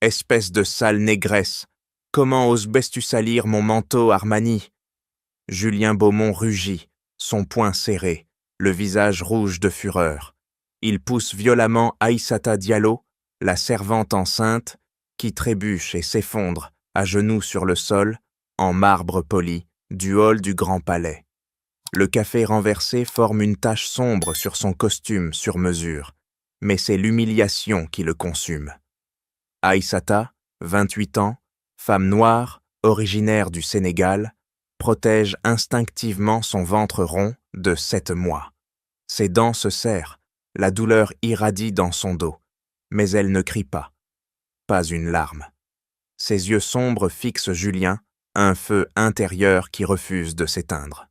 Espèce de sale négresse, comment oses-tu salir mon manteau Armani? Julien Beaumont rugit, son poing serré, le visage rouge de fureur. Il pousse violemment Aïssata Diallo, la servante enceinte, qui trébuche et s'effondre, à genoux sur le sol, en marbre poli, du hall du Grand Palais. Le café renversé forme une tache sombre sur son costume sur mesure, mais c'est l'humiliation qui le consume. Aïssata, 28 ans, femme noire, originaire du Sénégal, protège instinctivement son ventre rond de 7 mois. Ses dents se serrent, la douleur irradie dans son dos, mais elle ne crie pas. Pas une larme. Ses yeux sombres fixent Julien, un feu intérieur qui refuse de s'éteindre.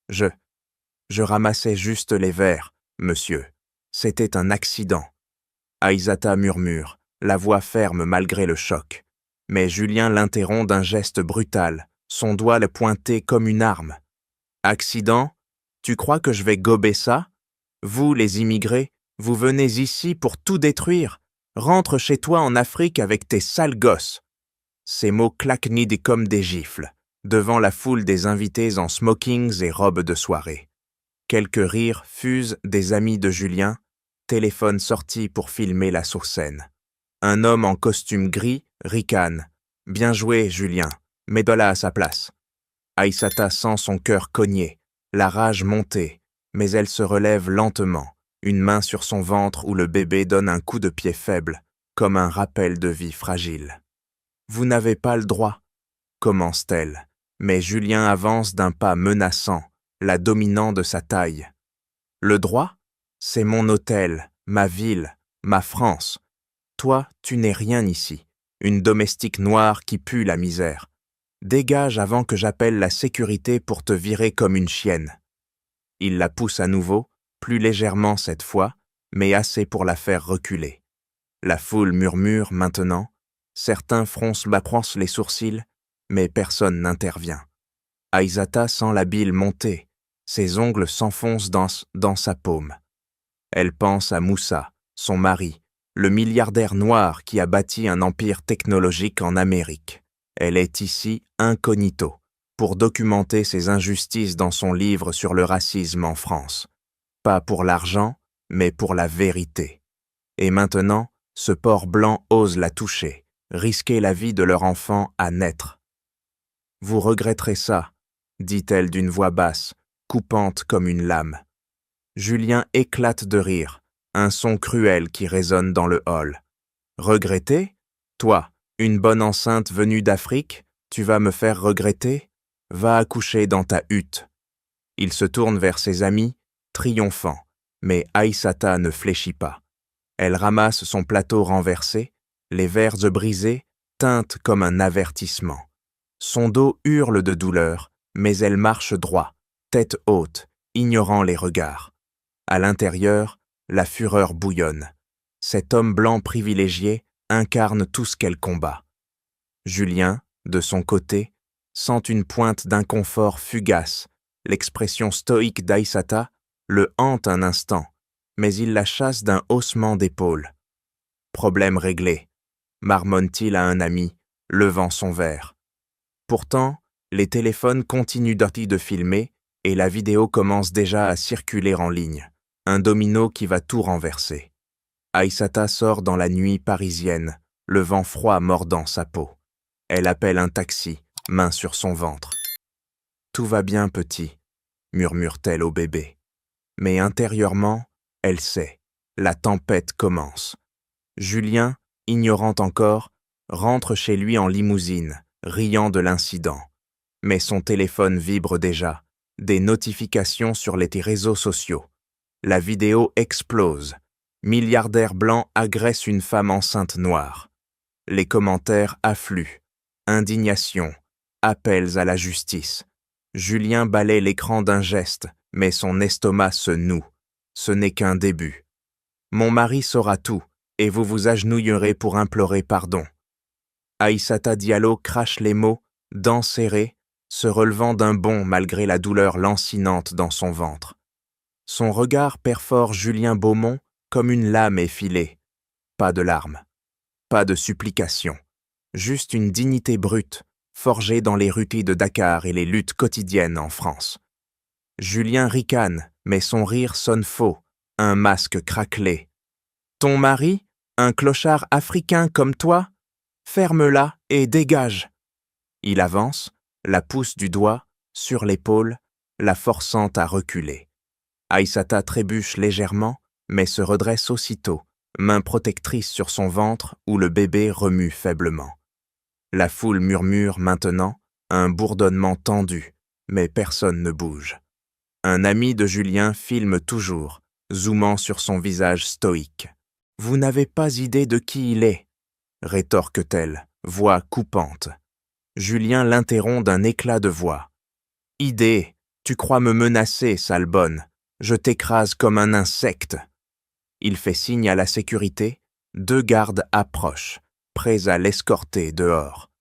Je ramassais juste les verres, monsieur. C'était un accident. Aïssata murmure, la voix ferme malgré le choc. Mais Julien l'interrompt d'un geste brutal, son doigt le pointé comme une arme. Accident? Tu crois que je vais gober ça? Vous, les immigrés, vous venez ici pour tout détruire. Rentre chez toi en Afrique avec tes sales gosses. Ces mots claquent comme des gifles, devant la foule des invités en smokings et robes de soirée. Quelques rires fusent des amis de Julien, téléphone sorti pour filmer la sourcine. Un homme en costume gris ricane. « Bien joué, Julien, mets-la à sa place. » Aïssata sent son cœur cogner, la rage monter, mais elle se relève lentement, une main sur son ventre où le bébé donne un coup de pied faible, comme un rappel de vie fragile. « Vous n'avez pas le droit, » commence-t-elle, mais Julien avance d'un pas menaçant, la dominant de sa taille. « Le droit? C'est mon hôtel, ma ville, ma France. Toi, tu n'es rien ici, une domestique noire qui pue la misère. Dégage avant que j'appelle la sécurité pour te virer comme une chienne. » Il la pousse à nouveau, plus légèrement cette fois, mais assez pour la faire reculer. La foule murmure maintenant, certains froncent les sourcils, mais personne n'intervient. Aïssata sent la bile monter, ses ongles s'enfoncent dans sa paume. Elle pense à Moussa, son mari, le milliardaire noir qui a bâti un empire technologique en Amérique. Elle est ici incognito, pour documenter ses injustices dans son livre sur le racisme en France. Pas pour l'argent, mais pour la vérité. Et maintenant, ce porc blanc ose la toucher, risquer la vie de leur enfant à naître. « Vous regretterez ça, » dit-elle d'une voix basse, coupante comme une lame. Julien éclate de rire, un son cruel qui résonne dans le hall. « Regretter? Toi, une bonne enceinte venue d'Afrique, tu vas me faire regretter? Va accoucher dans ta hutte. » Il se tourne vers ses amis, triomphant, mais Aïssata ne fléchit pas. Elle ramasse son plateau renversé, les verres brisés tintent comme un avertissement. Son dos hurle de douleur, mais elle marche droit, tête haute, ignorant les regards. À l'intérieur, la fureur bouillonne. Cet homme blanc privilégié incarne tout ce qu'elle combat. Julien, de son côté, sent une pointe d'inconfort fugace. L'expression stoïque d'Aïssata le hante un instant, mais il la chasse d'un haussement d'épaule. Problème réglé, marmonne-t-il à un ami, levant son verre. Pourtant, les téléphones continuent de filmer et la vidéo commence déjà à circuler en ligne, un domino qui va tout renverser. Aïssata sort dans la nuit parisienne, le vent froid mordant sa peau. Elle appelle un taxi, main sur son ventre. « Tout va bien, petit », murmure-t-elle au bébé. Mais intérieurement, elle sait, la tempête commence. Julien, ignorant encore, rentre chez lui en limousine, riant de l'incident. Mais son téléphone vibre déjà, des notifications sur les réseaux sociaux. La vidéo explose. Milliardaire blanc agresse une femme enceinte noire. Les commentaires affluent. Indignation, appels à la justice. Julien balaie l'écran d'un geste, mais son estomac se noue. Ce n'est qu'un début. Mon mari saura tout, et vous vous agenouillerez pour implorer pardon. Aïssata Diallo crache les mots, dents serrées, se relevant d'un bond malgré la douleur lancinante dans son ventre. Son regard perfore Julien Beaumont comme une lame effilée. Pas de larmes. Pas de supplication. Juste une dignité brute, forgée dans les rûtis de Dakar et les luttes quotidiennes en France. Julien ricane, mais son rire sonne faux, un masque craquelé. Ton mari, un clochard africain comme toi? Ferme-la et dégage. Il avance, la pousse du doigt, sur l'épaule, la forçant à reculer. Aïssata trébuche légèrement, mais se redresse aussitôt, main protectrice sur son ventre où le bébé remue faiblement. La foule murmure maintenant, un bourdonnement tendu, mais personne ne bouge. Un ami de Julien filme toujours, zoomant sur son visage stoïque. « Vous n'avez pas idée de qui il est » rétorque-t-elle, voix coupante. Julien l'interrompt d'un éclat de voix. « Idée, tu crois me menacer, sale bonne. Je t'écrase comme un insecte. » Il fait signe à la sécurité. 2 gardes approchent, prêts à l'escorter dehors.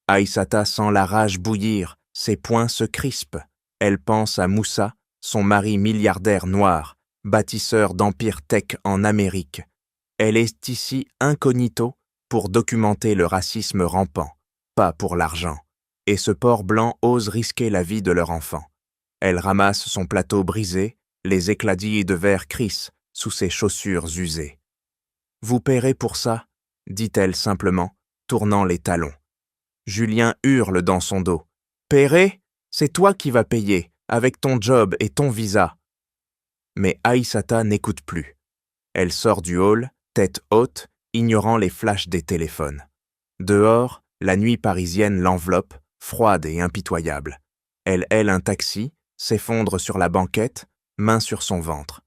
Aïssata sent la rage bouillir, ses poings se crispent. Elle pense à Moussa, son mari milliardaire noir, bâtisseur d'empire tech en Amérique. Elle est ici incognito pour documenter le racisme rampant, pas pour l'argent. Et ce porc blanc ose risquer la vie de leur enfant. Elle ramasse son plateau brisé, les écladilles de verre crissent sous ses chaussures usées. « Vous paierez pour ça » dit-elle simplement, tournant les talons. Julien hurle dans son dos. « Paierai? C'est toi qui vas payer, avec ton job et ton visa. » Mais Aïssata n'écoute plus. Elle sort du hall, tête haute, ignorant les flashs des téléphones. Dehors, la nuit parisienne l'enveloppe, froide et impitoyable. Elle hèle un taxi, s'effondre sur la banquette, main sur son ventre.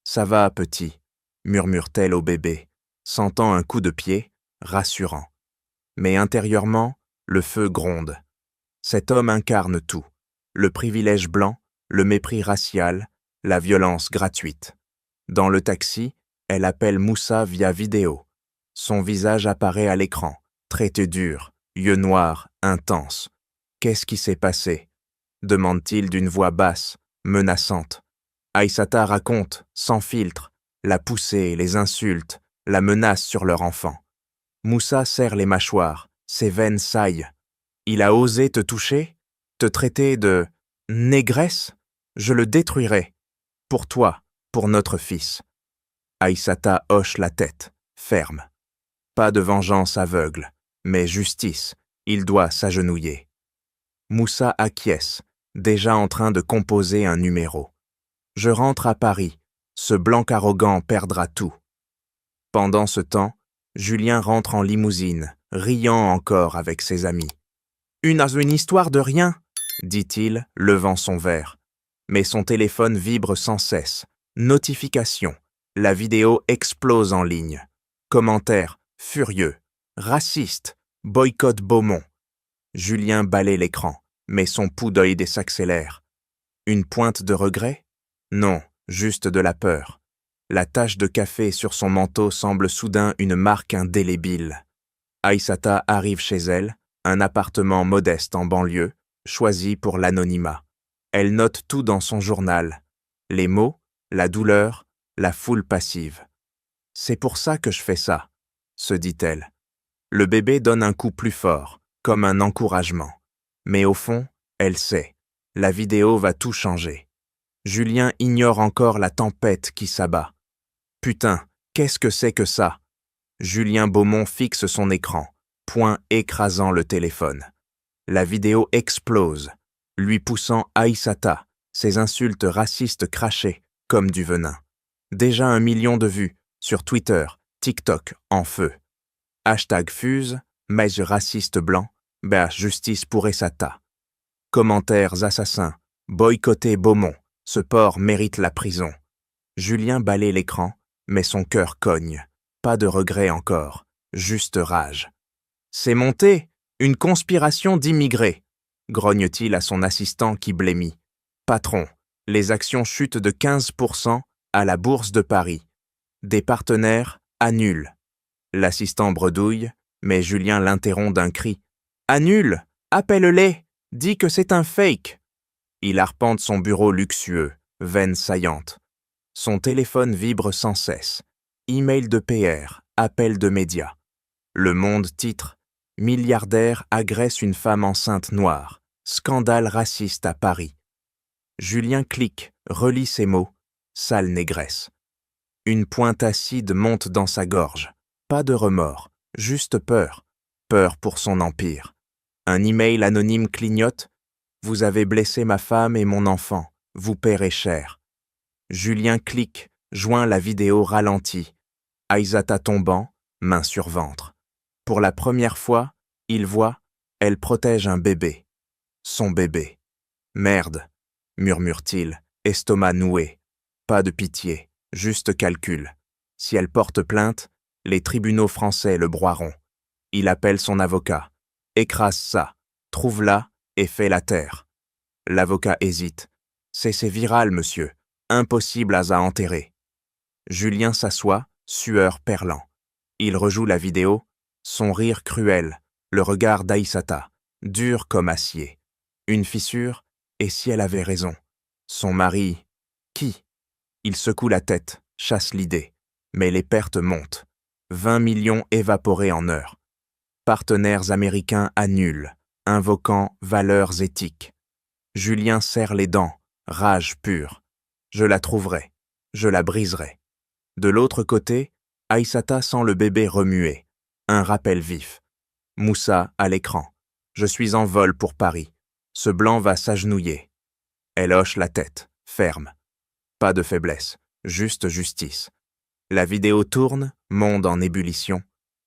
« Ça va, petit » murmure-t-elle au bébé, sentant un coup de pied, rassurant. Mais intérieurement, le feu gronde. Cet homme incarne tout, le privilège blanc, le mépris racial, la violence gratuite. Dans le taxi, elle appelle Moussa via vidéo. Son visage apparaît à l'écran, traité dur, yeux noirs, intenses. « Qu'est-ce qui s'est passé ?» demande-t-il d'une voix basse, menaçante. Aïssata raconte, sans filtre, la poussée, les insultes, la menace sur leur enfant. Moussa serre les mâchoires, ses veines saillent. « Il a osé te toucher? Te traiter de négresse? Je le détruirai. Pour toi, pour notre fils. » Aïssata hoche la tête, ferme. Pas de vengeance aveugle, mais justice, il doit s'agenouiller. Moussa acquiesce, déjà en train de composer un numéro. « Je rentre à Paris, ce blanc arrogant perdra tout. » Pendant ce temps, Julien rentre en limousine, riant encore avec ses amis. « Une histoire de rien » dit-il, levant son verre. Mais son téléphone vibre sans cesse. Notification. La vidéo explose en ligne. Commentaires furieux. Raciste. Boycott Beaumont. Julien balaie l'écran, mais son pouls d'œil s'accélère. Une pointe de regret? Non, juste de la peur. La tache de café sur son manteau semble soudain une marque indélébile. Aïssata arrive chez elle, un appartement modeste en banlieue, choisi pour l'anonymat. Elle note tout dans son journal. Les mots, la douleur, la foule passive. « C'est pour ça que je fais ça », se dit-elle. Le bébé donne un coup plus fort, comme un encouragement. Mais au fond, elle sait, la vidéo va tout changer. Julien ignore encore la tempête qui s'abat. Putain, qu'est-ce que c'est que ça? Julien Beaumont fixe son écran, poing écrasant le téléphone. La vidéo explose, lui poussant Aïssata, ses insultes racistes crachées comme du venin. Déjà 1 million de vues sur Twitter, TikTok en feu. Hashtag fuse, mais raciste blanc, justice pour Aïssata. Commentaires assassins, boycotter Beaumont, ce porc mérite la prison. Julien balaie l'écran, mais son cœur cogne. Pas de regret encore, juste rage. C'est monté, une conspiration d'immigrés, grogne-t-il à son assistant qui blêmit. Patron, les actions chutent de 15% à la Bourse de Paris. Des partenaires annulent. L'assistant bredouille, mais Julien l'interrompt d'un cri. Annule, appelle-les, dis que c'est un fake. Il arpente son bureau luxueux, veines saillantes. Son téléphone vibre sans cesse. Email de PR, appel de médias. Le Monde titre « Milliardaire agresse une femme enceinte noire. Scandale raciste à Paris ». Julien clique, relit ces mots. Sale négresse. Une pointe acide monte dans sa gorge. Pas de remords, juste peur. Peur pour son empire. Un email anonyme clignote. Vous avez blessé ma femme et mon enfant. Vous paierez cher. Julien clique, joint la vidéo ralentie. Aïssata tombant, main sur ventre. Pour la première fois, il voit, elle protège un bébé. Son bébé. Merde, murmure-t-il, estomac noué. Pas de pitié, juste calcul. Si elle porte plainte, les tribunaux français le broieront. Il appelle son avocat. Écrase ça, trouve-la et fais-la taire. L'avocat hésite. C'est viral, monsieur. Impossible à enterrer. Julien s'assoit, sueur perlant. Il rejoue la vidéo, son rire cruel, le regard d'Aïssata, dur comme acier. Une fissure, et si elle avait raison? Son mari, qui? Il secoue la tête, chasse l'idée. Mais les pertes montent. 20 millions évaporés en heures. Partenaires américains annulent, invoquant valeurs éthiques. Julien serre les dents, rage pure. Je la trouverai, je la briserai. De l'autre côté, Aïssata sent le bébé remuer. Un rappel vif. Moussa à l'écran. Je suis en vol pour Paris. Ce blanc va s'agenouiller. Elle hoche la tête, ferme. Pas de faiblesse, juste justice. La vidéo tourne, monde en ébullition.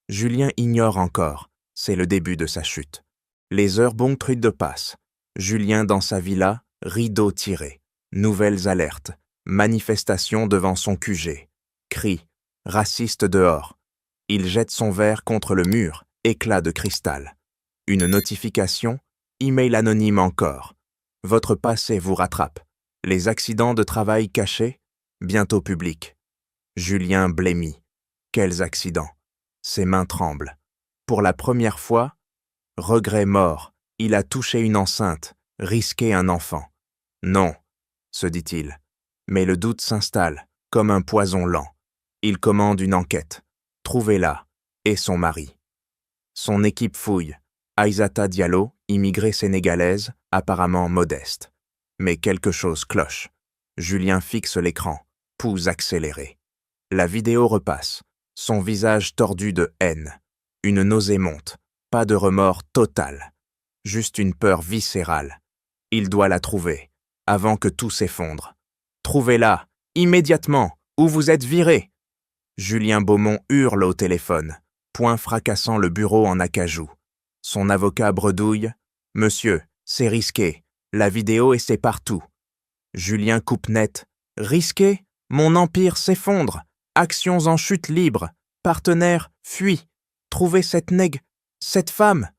Julien ignore encore, c'est le début de sa chute. Les heures ponctuent de passe. Julien dans sa villa, rideau tiré. Nouvelles alertes, manifestations devant son QG. Cris, raciste dehors. Il jette son verre contre le mur, éclat de cristal. Une notification, email anonyme encore. Votre passé vous rattrape. Les accidents de travail cachés, bientôt publics. Julien blêmit. Quels accidents? Ses mains tremblent. Pour la première fois, regret mort, il a touché une enceinte, risqué un enfant. Non, se dit-il. Mais le doute s'installe, comme un poison lent. Il commande une enquête. Trouvez-la, et son mari. Son équipe fouille. Aïssata Diallo, immigrée sénégalaise, apparemment modeste. Mais quelque chose cloche. Julien fixe l'écran, pouce accéléré. La vidéo repasse. Son visage tordu de haine. Une nausée monte. Pas de remords total. Juste une peur viscérale. Il doit la trouver, avant que tout s'effondre. Trouvez-la, immédiatement, ou vous êtes viré. Julien Beaumont hurle au téléphone, poing fracassant le bureau en acajou. Son avocat bredouille. « Monsieur, c'est risqué. La vidéo et c'est partout. » Julien coupe net. « Risqué? Mon empire s'effondre. Actions en chute libre. Partenaire, fuit. Trouvez cette femme. »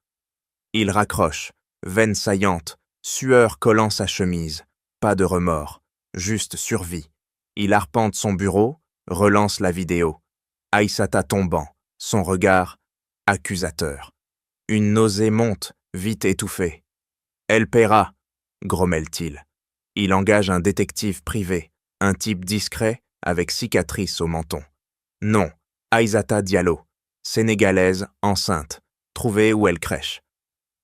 Il raccroche, veine saillante, sueur collant sa chemise. Pas de remords, juste survie. Il arpente son bureau, relance la vidéo. Aïssata tombant, son regard accusateur. Une nausée monte, vite étouffée. « Elle paiera », grommelle-t-il. Il engage un détective privé, un type discret avec cicatrice au menton. Non, Aïssata Diallo, sénégalaise, enceinte, trouvée où elle crèche.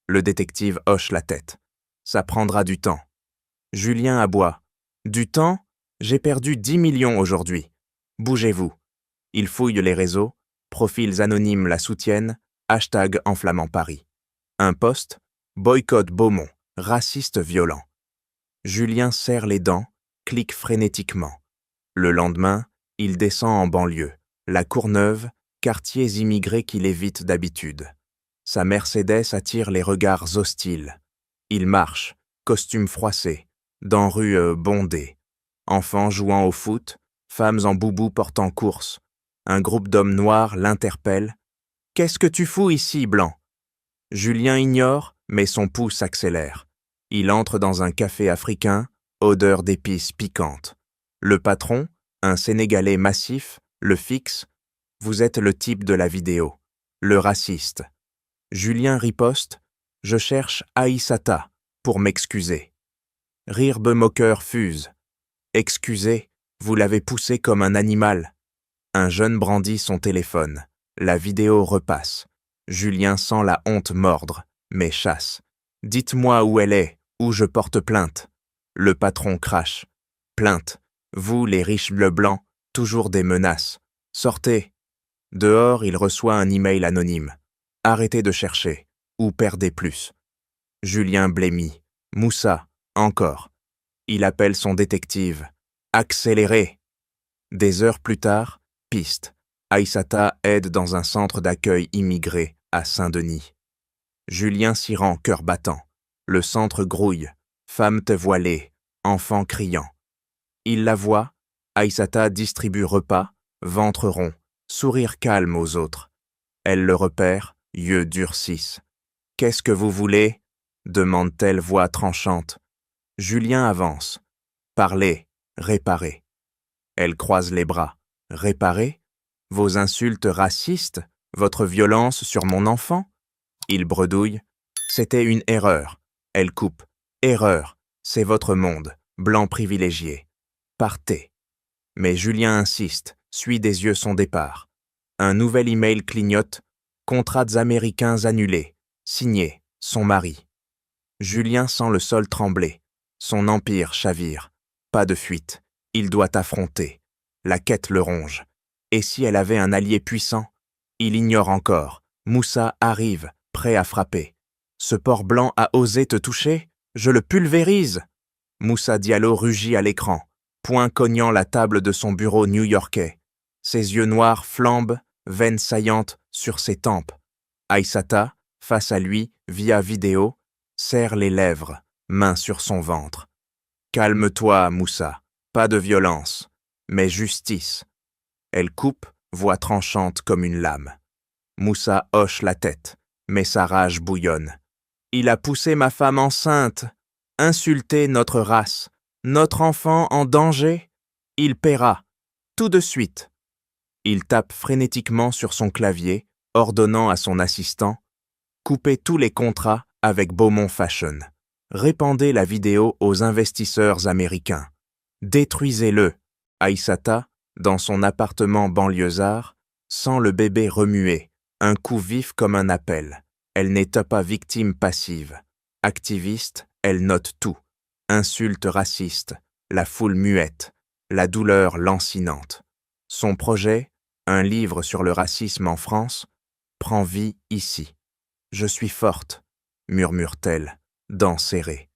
Le détective hoche la tête. Ça prendra du temps. Julien aboie. Du temps? J'ai perdu 10 millions aujourd'hui. Bougez-vous. Il fouille les réseaux, profils anonymes la soutiennent, hashtag enflammant Paris. Un post, boycott Beaumont, raciste violent. Julien serre les dents, clique frénétiquement. Le lendemain, il descend en banlieue, la Courneuve, quartiers immigrés qu'il évite d'habitude. Sa Mercedes attire les regards hostiles. Il marche, costume froissé, dans rue bondée. Enfants jouant au foot, femmes en boubou portant course. Un groupe d'hommes noirs l'interpelle. « Qu'est-ce que tu fous ici, blanc ?» Julien ignore, mais son pouls s'accélère. Il entre dans un café africain, odeur d'épices piquantes. Le patron, un Sénégalais massif, le fixe. « Vous êtes le type de la vidéo, le raciste. » Julien riposte. « Je cherche Aïssata pour m'excuser. » Rire moqueur fuse. « Excusez, vous l'avez poussé comme un animal. » Un jeune brandit son téléphone. La vidéo repasse. Julien sent la honte mordre, mais chasse. Dites-moi où elle est, ou je porte plainte. Le patron crache. Plainte. Vous, les riches bleus blancs, toujours des menaces. Sortez. Dehors, il reçoit un email anonyme. Arrêtez de chercher, ou perdez plus. Julien blêmit. Moussa, encore. Il appelle son détective. Accélérez. Des heures plus tard, piste. Aïssata aide dans un centre d'accueil immigré à Saint-Denis. Julien s'y rend cœur battant. Le centre grouille. Femmes voilées, enfants criant. Il la voit. Aïssata distribue repas, ventre rond, sourire calme aux autres. Elle le repère, yeux durcissent. « Qu'est-ce que vous voulez ?» demande-t-elle voix tranchante. Julien avance. « Parlez, réparez. » Elle croise les bras. « Réparez ? Vos insultes racistes, votre violence sur mon enfant ?» Il bredouille. « C'était une erreur. » Elle coupe. « Erreur, c'est votre monde, blanc privilégié. Partez. » Mais Julien insiste, suit des yeux son départ. Un nouvel email clignote. Contrats américains annulés. Signé, son mari. Julien sent le sol trembler. Son empire chavire. Pas de fuite. Il doit affronter. La quête le ronge. Et si elle avait un allié puissant? Il ignore encore. Moussa arrive, prêt à frapper. Ce porc blanc a osé te toucher? Je le pulvérise. Moussa Diallo rugit à l'écran, poing cognant la table de son bureau new-yorkais. Ses yeux noirs flambent, veines saillantes sur ses tempes. Aïssata, face à lui, via vidéo, serre les lèvres, main sur son ventre. Calme-toi, Moussa, pas de violence, mais justice. Elle coupe, voix tranchante comme une lame. Moussa hoche la tête, mais sa rage bouillonne. Il a poussé ma femme enceinte, insulté notre race, notre enfant en danger. Il paiera, tout de suite. Il tape frénétiquement sur son clavier, ordonnant à son assistant « Coupez tous les contrats avec Beaumont Fashion. Répandez la vidéo aux investisseurs américains. Détruisez-le. » Aïssata, dans son appartement banlieusard, sent le bébé remuer, un coup vif comme un appel. Elle n'est pas victime passive. Activiste, elle note tout. Insultes racistes, la foule muette, la douleur lancinante. Son projet, un livre sur le racisme en France, prend vie ici. « Je suis forte », murmure-t-elle, dents serrées.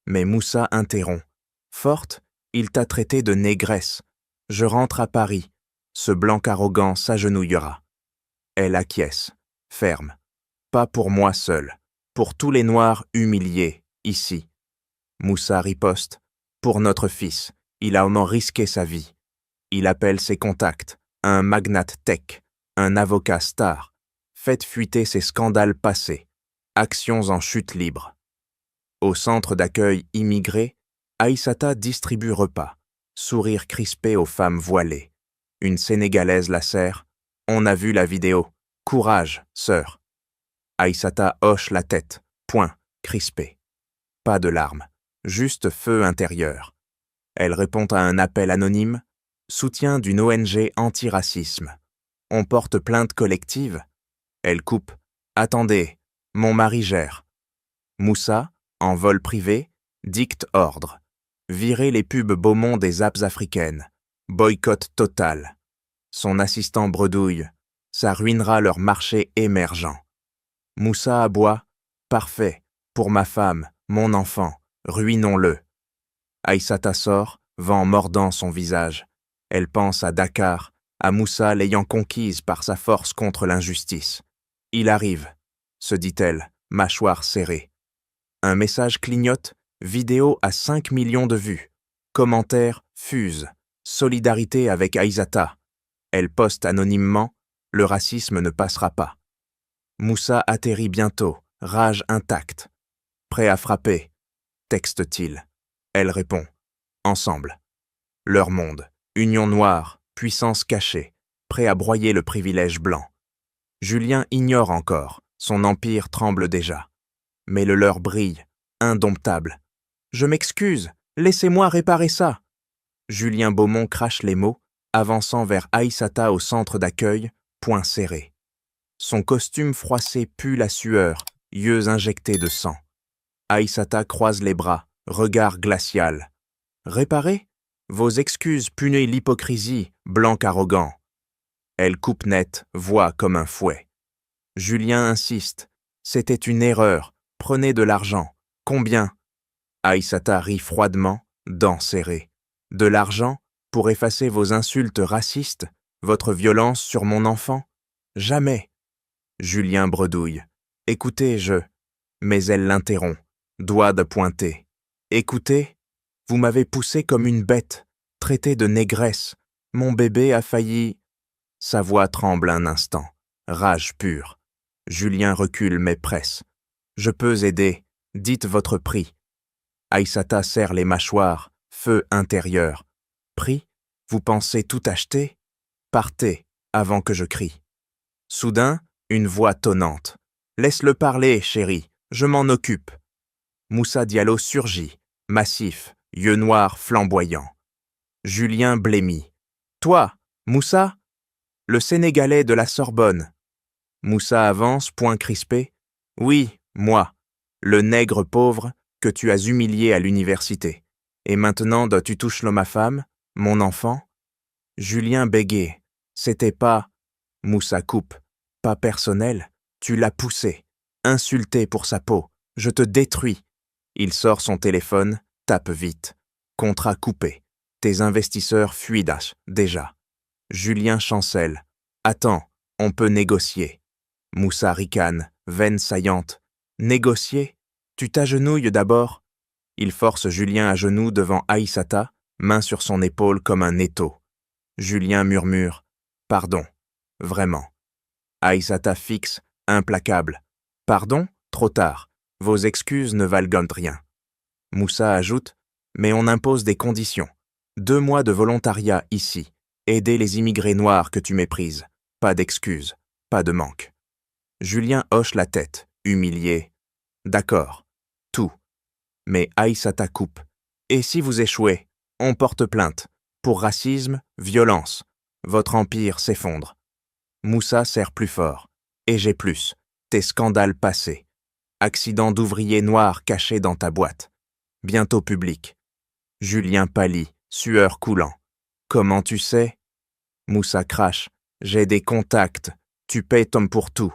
Mais Moussa interrompt. « Forte, il t'a traité de négresse. Je rentre à Paris. Ce blanc arrogant s'agenouillera. » Elle acquiesce, ferme. « Pas pour moi seul, pour tous les Noirs humiliés, ici. » Moussa riposte. « Pour notre fils, il a au moins risqué sa vie. » Il appelle ses contacts, un magnate tech, un avocat star. Faites fuiter ses scandales passés. Actions en chute libre. Au centre d'accueil immigré, Aïssata distribue repas, sourire crispé aux femmes voilées. Une Sénégalaise la serre. « On a vu la vidéo. Courage, sœur. » Aïssata hoche la tête, poing, crispé. Pas de larmes, juste feu intérieur. Elle répond à un appel anonyme. Soutien d'une ONG anti-racisme. On porte plainte collective. Elle coupe. Attendez, mon mari gère. Moussa, en vol privé, dicte ordre. Virer les pubs Beaumont des apps africaines. Boycott total. Son assistant bredouille. Ça ruinera leur marché émergent. Moussa aboie. Parfait. Pour ma femme, mon enfant. Ruinons-le. Aïssata sort, vent mordant son visage. Elle pense à Dakar, à Moussa l'ayant conquise par sa force contre l'injustice. Il arrive, se dit-elle, mâchoire serrée. Un message clignote, vidéo à 5 millions de vues. Commentaires fusent, solidarité avec Aïssata. Elle poste anonymement, le racisme ne passera pas. Moussa atterrit bientôt, rage intacte. Prêt à frapper, texte-t-il. Elle répond, ensemble. Leur monde. Union noire, puissance cachée, prêt à broyer le privilège blanc. Julien ignore encore, son empire tremble déjà. Mais le leur brille, indomptable. « Je m'excuse, laissez-moi réparer ça !» Julien Beaumont crache les mots, avançant vers Aïssata au centre d'accueil, poing serré. Son costume froissé pue la sueur, yeux injectés de sang. Aïssata croise les bras, regard glacial. Réparez? Vos excuses punaient l'hypocrisie, blanc arrogant. Elle coupe net, voix comme un fouet. Julien insiste. C'était une erreur. Prenez de l'argent. Combien? Aïssata rit froidement, dents serrées. De l'argent pour effacer vos insultes racistes, votre violence sur mon enfant? Jamais. Julien bredouille. Écoutez, Mais elle l'interrompt, doigt de pointer. Écoutez, vous m'avez poussé comme une bête, traité de négresse. Mon bébé a failli... Sa voix tremble un instant, rage pure. Julien recule mais presse. Je peux aider, dites votre prix. Aïssata serre les mâchoires, feu intérieur. Prix? Vous pensez tout acheter? Partez, avant que je crie. Soudain, une voix tonnante. Laisse-le parler, chérie, je m'en occupe. Moussa Diallo surgit, massif, yeux noirs flamboyants. Julien blêmit. Toi, Moussa? Le Sénégalais de la Sorbonne. Moussa avance, poing crispé. Oui, moi, le nègre pauvre que tu as humilié à l'université. Et maintenant, tu touches l'homme à femme, mon enfant? Julien bégait. C'était pas... Moussa coupe. Pas personnel. Tu l'as poussé. Insulté pour sa peau. Je te détruis. Il sort son téléphone, tape vite. Contrat coupé. Tes investisseurs fuient déjà. Julien chancelle. Attends, on peut négocier. Moussa ricane, veine saillante. Négocier? Tu t'agenouilles d'abord? Il force Julien à genoux devant Aïssata, main sur son épaule comme un étau. Julien murmure. Pardon. Vraiment. Aïssata fixe, implacable. Pardon? Trop tard. Vos excuses ne valent rien. Moussa ajoute. Mais on impose des conditions. 2 mois de volontariat ici. Aider les immigrés noirs que tu méprises. Pas d'excuses, pas de manque. Julien hoche la tête, humilié. D'accord, tout. Mais Aïssata coupe. Et si vous échouez, on porte plainte. Pour racisme, violence. Votre empire s'effondre. Moussa serre plus fort. Et j'ai plus. Tes scandales passés. Accident d'ouvrier noir caché dans ta boîte. Bientôt public. Julien pâlit, sueur coulant. Comment tu sais? Moussa crache. J'ai des contacts. Tu paies Tom pour tout.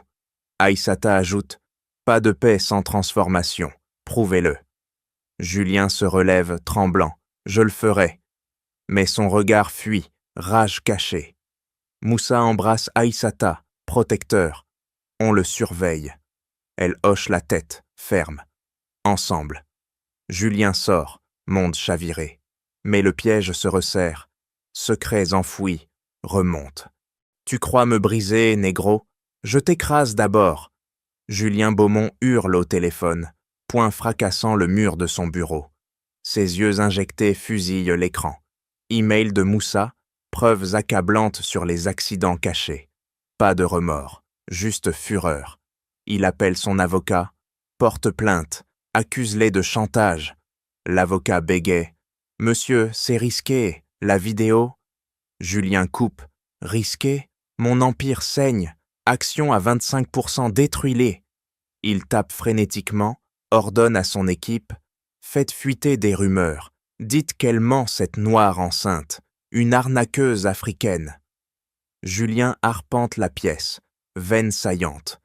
Aïssata ajoute. Pas de paix sans transformation. Prouvez-le. Julien se relève, tremblant. Je le ferai. Mais son regard fuit, rage cachée. Moussa embrasse Aïssata, protecteur. On le surveille. Elle hoche la tête, ferme. Ensemble. Julien sort, monde chaviré. Mais le piège se resserre. Secrets enfouis, remontent. Tu crois me briser, négro? Je t'écrase d'abord. Julien Beaumont hurle au téléphone, poing fracassant le mur de son bureau. Ses yeux injectés fusillent l'écran. Email de Moussa, preuves accablantes sur les accidents cachés. Pas de remords, juste fureur. Il appelle son avocat, porte plainte, accuse-les de chantage. L'avocat bégaie. « Monsieur, c'est risqué, la vidéo ?» Julien coupe. « Risqué? Mon empire saigne. Action à 25%, détruis-les. » Il tape frénétiquement, ordonne à son équipe. « Faites fuiter des rumeurs. Dites qu'elle ment, cette noire enceinte. Une arnaqueuse africaine. » Julien arpente la pièce, veine saillante.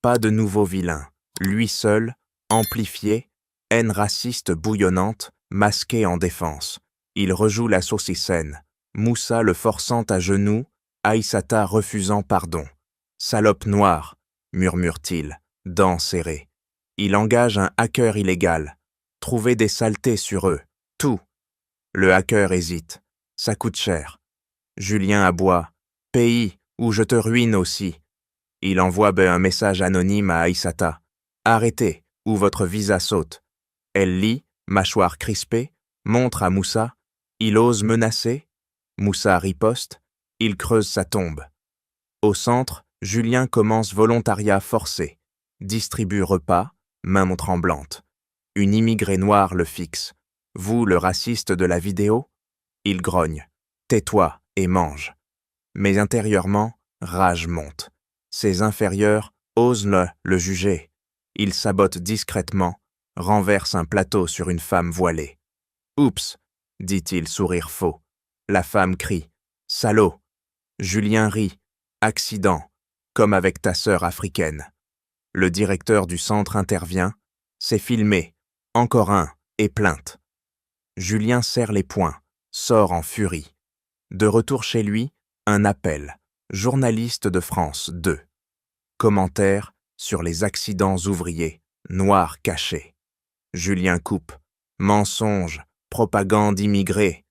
Pas de nouveau vilain. Lui seul, amplifié, haine raciste bouillonnante, masqué en défense. Il rejoue la saucissenne. Moussa le forçant à genoux, Aïssata refusant pardon. Salope noire, murmure-t-il, dents serrées. Il engage un hacker illégal. Trouver des saletés sur eux. Tout. Le hacker hésite. Ça coûte cher. Julien aboie. Pays où je te ruine aussi. Il envoie un message anonyme à Aïssata. Arrêtez, ou votre visa saute. Elle lit, mâchoire crispée, montre à Moussa. Il ose menacer. Moussa riposte. Il creuse sa tombe. Au centre, Julien commence volontariat forcé. Distribue repas, main tremblante. Une immigrée noire le fixe. Vous, le raciste de la vidéo? Il grogne. Tais-toi et mange. Mais intérieurement, rage monte. Ses inférieurs osent le juger. Il sabote discrètement, renverse un plateau sur une femme voilée. « Oups !» dit-il, sourire faux. La femme crie « Salaud !» Julien rit « Accident !» comme avec ta sœur africaine. Le directeur du centre intervient. C'est filmé. Encore un, et plainte. Julien serre les poings, sort en furie. De retour chez lui, un appel. Journaliste de France 2. Commentaire sur les accidents ouvriers, noirs cachés. Julien coupe. Mensonge, propagande immigrée.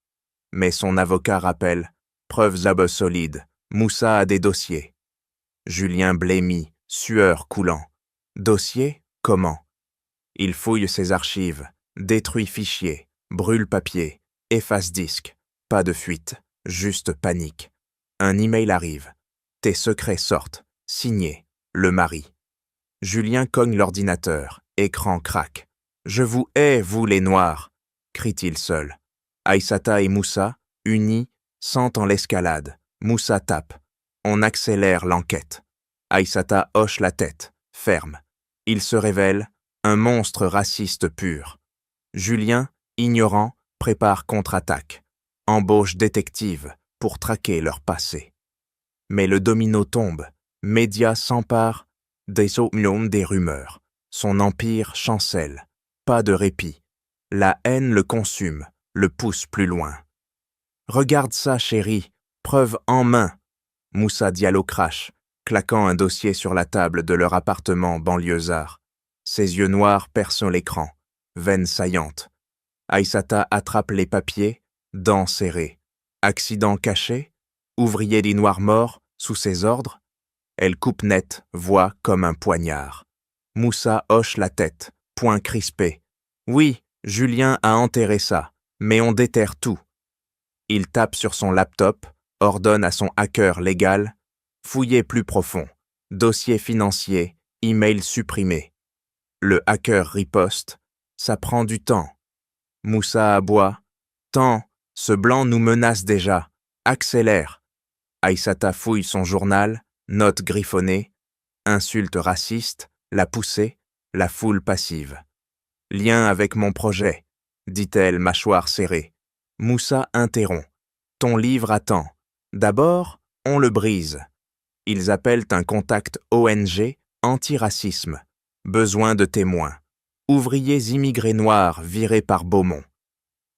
Mais son avocat rappelle. Preuves solides. Moussa a des dossiers. Julien blêmit, sueur coulant. Dossier, comment? Il fouille ses archives, détruit fichiers, brûle papier, efface disque. Pas de fuite, juste panique. Un email arrive. Tes secrets sortent. Signé, le mari. Julien cogne l'ordinateur, écran craque. Je vous hais, vous les Noirs, crie-t-il seul. Aïssata et Moussa, unis, sentent en l'escalade. Moussa tape. On accélère l'enquête. Aïssata hoche la tête, ferme. Il se révèle, un monstre raciste pur. Julien, ignorant, prépare contre-attaque. Embauche détective pour traquer leur passé. Mais le domino tombe. Médias s'emparent des rumeurs. Son empire chancelle. Pas de répit. La haine le consume, le pousse plus loin. Regarde ça, chérie, preuve en main. Moussa Diallo crache, claquant un dossier sur la table de leur appartement banlieusard. Ses yeux noirs percent l'écran, veines saillantes. Aïssata attrape les papiers, dents serrées. Accident caché, ouvrier des Noirs morts, sous ses ordres. Elle coupe net, voix comme un poignard. Moussa hoche la tête, poing crispé. Oui, Julien a enterré ça, mais on déterre tout. Il tape sur son laptop, ordonne à son hacker légal. Fouiller plus profond. Dossier financier, email supprimé. Le hacker riposte. Ça prend du temps. Moussa aboie. Temps, ce blanc nous menace déjà. Accélère. Aïssata fouille son journal, note griffonnée. Insulte raciste, la poussée, la foule passive. Lien avec mon projet, dit-elle, mâchoire serrée. Moussa interrompt. Ton livre attend. D'abord, on le brise. Ils appellent un contact ONG anti-racisme. Besoin de témoins. Ouvriers immigrés noirs virés par Beaumont.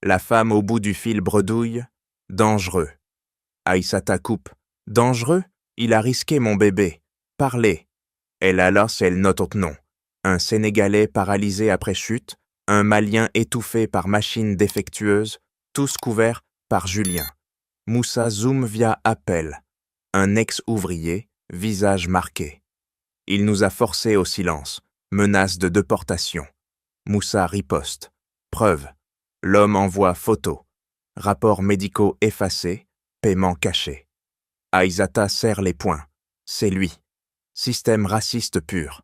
La femme au bout du fil bredouille. Dangereux. Aïssata coupe. Dangereux? Il a risqué mon bébé. Parlez. Elle note au nom. Un Sénégalais paralysé après chute, un Malien étouffé par machine défectueuse, tous couverts par Julien. Moussa zoom via appel. Un ex-ouvrier, visage marqué. Il nous a forcés au silence. Menace de déportation. Moussa riposte. Preuve. L'homme envoie photo. Rapports médicaux effacés. Paiement caché. Aïssata serre les poings. C'est lui. Système raciste pur.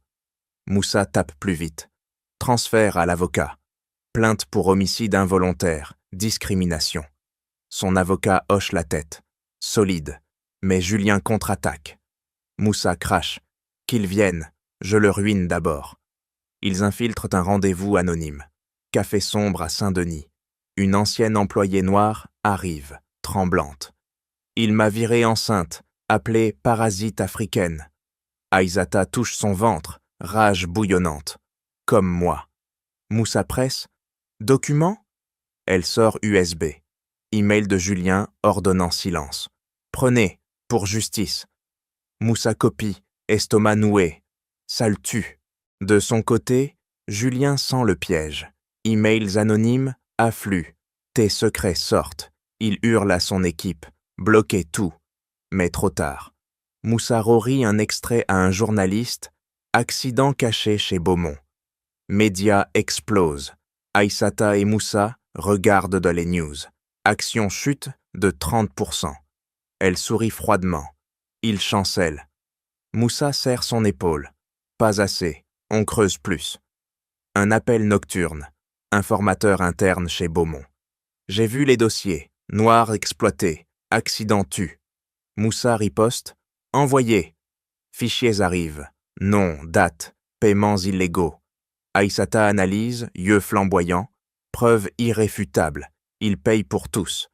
Moussa tape plus vite. Transfert à l'avocat. Plainte pour homicide involontaire. Discrimination. Son avocat hoche la tête. Solide. Mais Julien contre-attaque. Moussa crache. Qu'ils viennent. Je le ruine d'abord. Ils infiltrent un rendez-vous anonyme. Café sombre à Saint-Denis. Une ancienne employée noire arrive, tremblante. Il m'a virée enceinte, appelée parasite africaine. Aïssata touche son ventre, rage bouillonnante. Comme moi. Moussa presse. Document? Elle sort USB. Email de Julien ordonnant silence. Prenez, pour justice. Moussa copie, estomac noué. Ça le tue. De son côté, Julien sent le piège. Emails anonymes affluent. Tes secrets sortent. Il hurle à son équipe. Bloquez tout. Mais trop tard. Moussa rorie un extrait à un journaliste. Accident caché chez Beaumont. Médias explosent. Aïssata et Moussa regardent dans les news. Action chute de 30%. Elle sourit froidement. Il chancelle. Moussa serre son épaule. Pas assez. On creuse plus. Un appel nocturne. Informateur interne chez Beaumont. J'ai vu les dossiers. Noirs exploités. Accident tue. Moussa riposte. Envoyé. Fichiers arrivent. Nom, date, paiements illégaux. Aïssata analyse, yeux flamboyants. Preuve irréfutable. Il paye pour tous.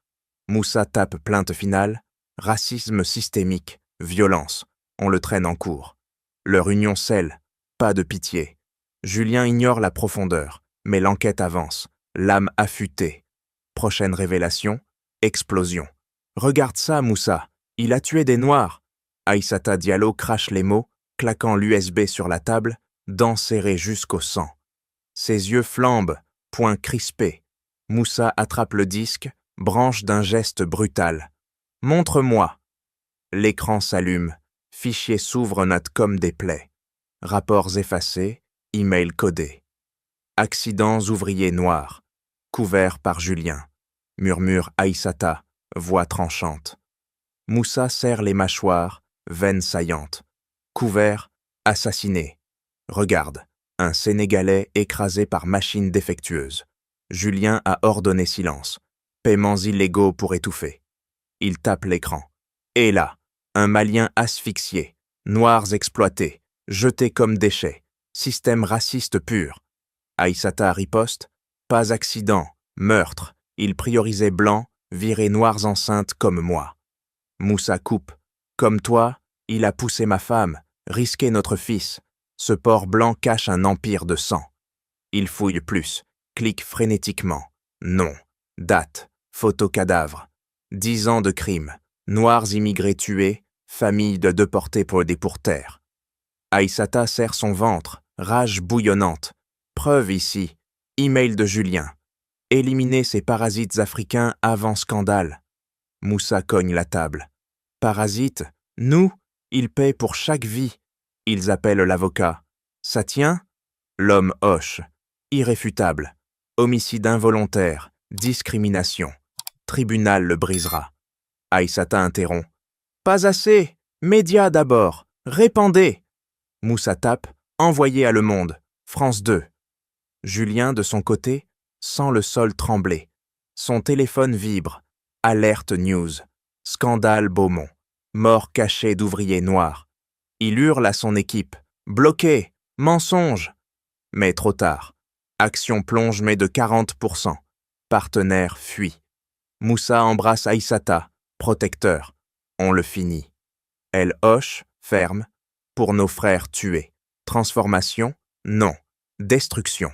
Moussa tape plainte finale. Racisme systémique. Violence. On le traîne en cours. Leur union scelle. Pas de pitié. Julien ignore la profondeur, mais l'enquête avance. L'âme affûtée. Prochaine révélation. Explosion. Regarde ça, Moussa. Il a tué des Noirs. Aïssata Diallo crache les mots, claquant l'USB sur la table, dents serrées jusqu'au sang. Ses yeux flambent, poings crispés. Moussa attrape le disque, branche d'un geste brutal. « Montre-moi !» L'écran s'allume, fichiers s'ouvrent net comme des plaies. Rapports effacés, emails codés. Accidents ouvriers noirs, couverts par Julien. Murmure Aïssata, voix tranchante. Moussa serre les mâchoires, veines saillantes. Couvert, assassiné. Regarde, un Sénégalais écrasé par machine défectueuse. Julien a ordonné silence. Paiements illégaux pour étouffer. Il tape l'écran. Et là, un Malien asphyxié. Noirs exploités, jetés comme déchets. Système raciste pur. Aïssata riposte. Pas accident, meurtre. Il priorisait blancs, virait noirs enceintes comme moi. Moussa coupe. Comme toi, il a poussé ma femme, risqué notre fils. Ce porc blanc cache un empire de sang. Il fouille plus, clique frénétiquement. Nom, date, photo cadavre. 10 ans de crime, noirs immigrés tués, famille de déportés pour des pourterres. Aïssata serre son ventre, rage bouillonnante. Preuve ici, email de Julien. Éliminer ces parasites africains avant scandale. Moussa cogne la table. Parasites, nous, ils paient pour chaque vie. Ils appellent l'avocat. Ça tient? L'homme hoche. Irréfutable. Homicide involontaire. Discrimination. Tribunal le brisera. Aïssata interrompt. Pas assez. Médias d'abord. Répandez. Moussa tape. Envoyé à Le Monde. France 2. Julien, de son côté, sent le sol trembler. Son téléphone vibre. Alerte news. Scandale Beaumont. Mort cachée d'ouvriers noirs. Il hurle à son équipe. Bloqué. Mensonge. Mais trop tard. Action plonge mais de 40%. Partenaire fuit. Moussa embrasse Aïssata, protecteur. On le finit. Elle hoche, ferme. Pour nos frères tués. Transformation? Non. Destruction.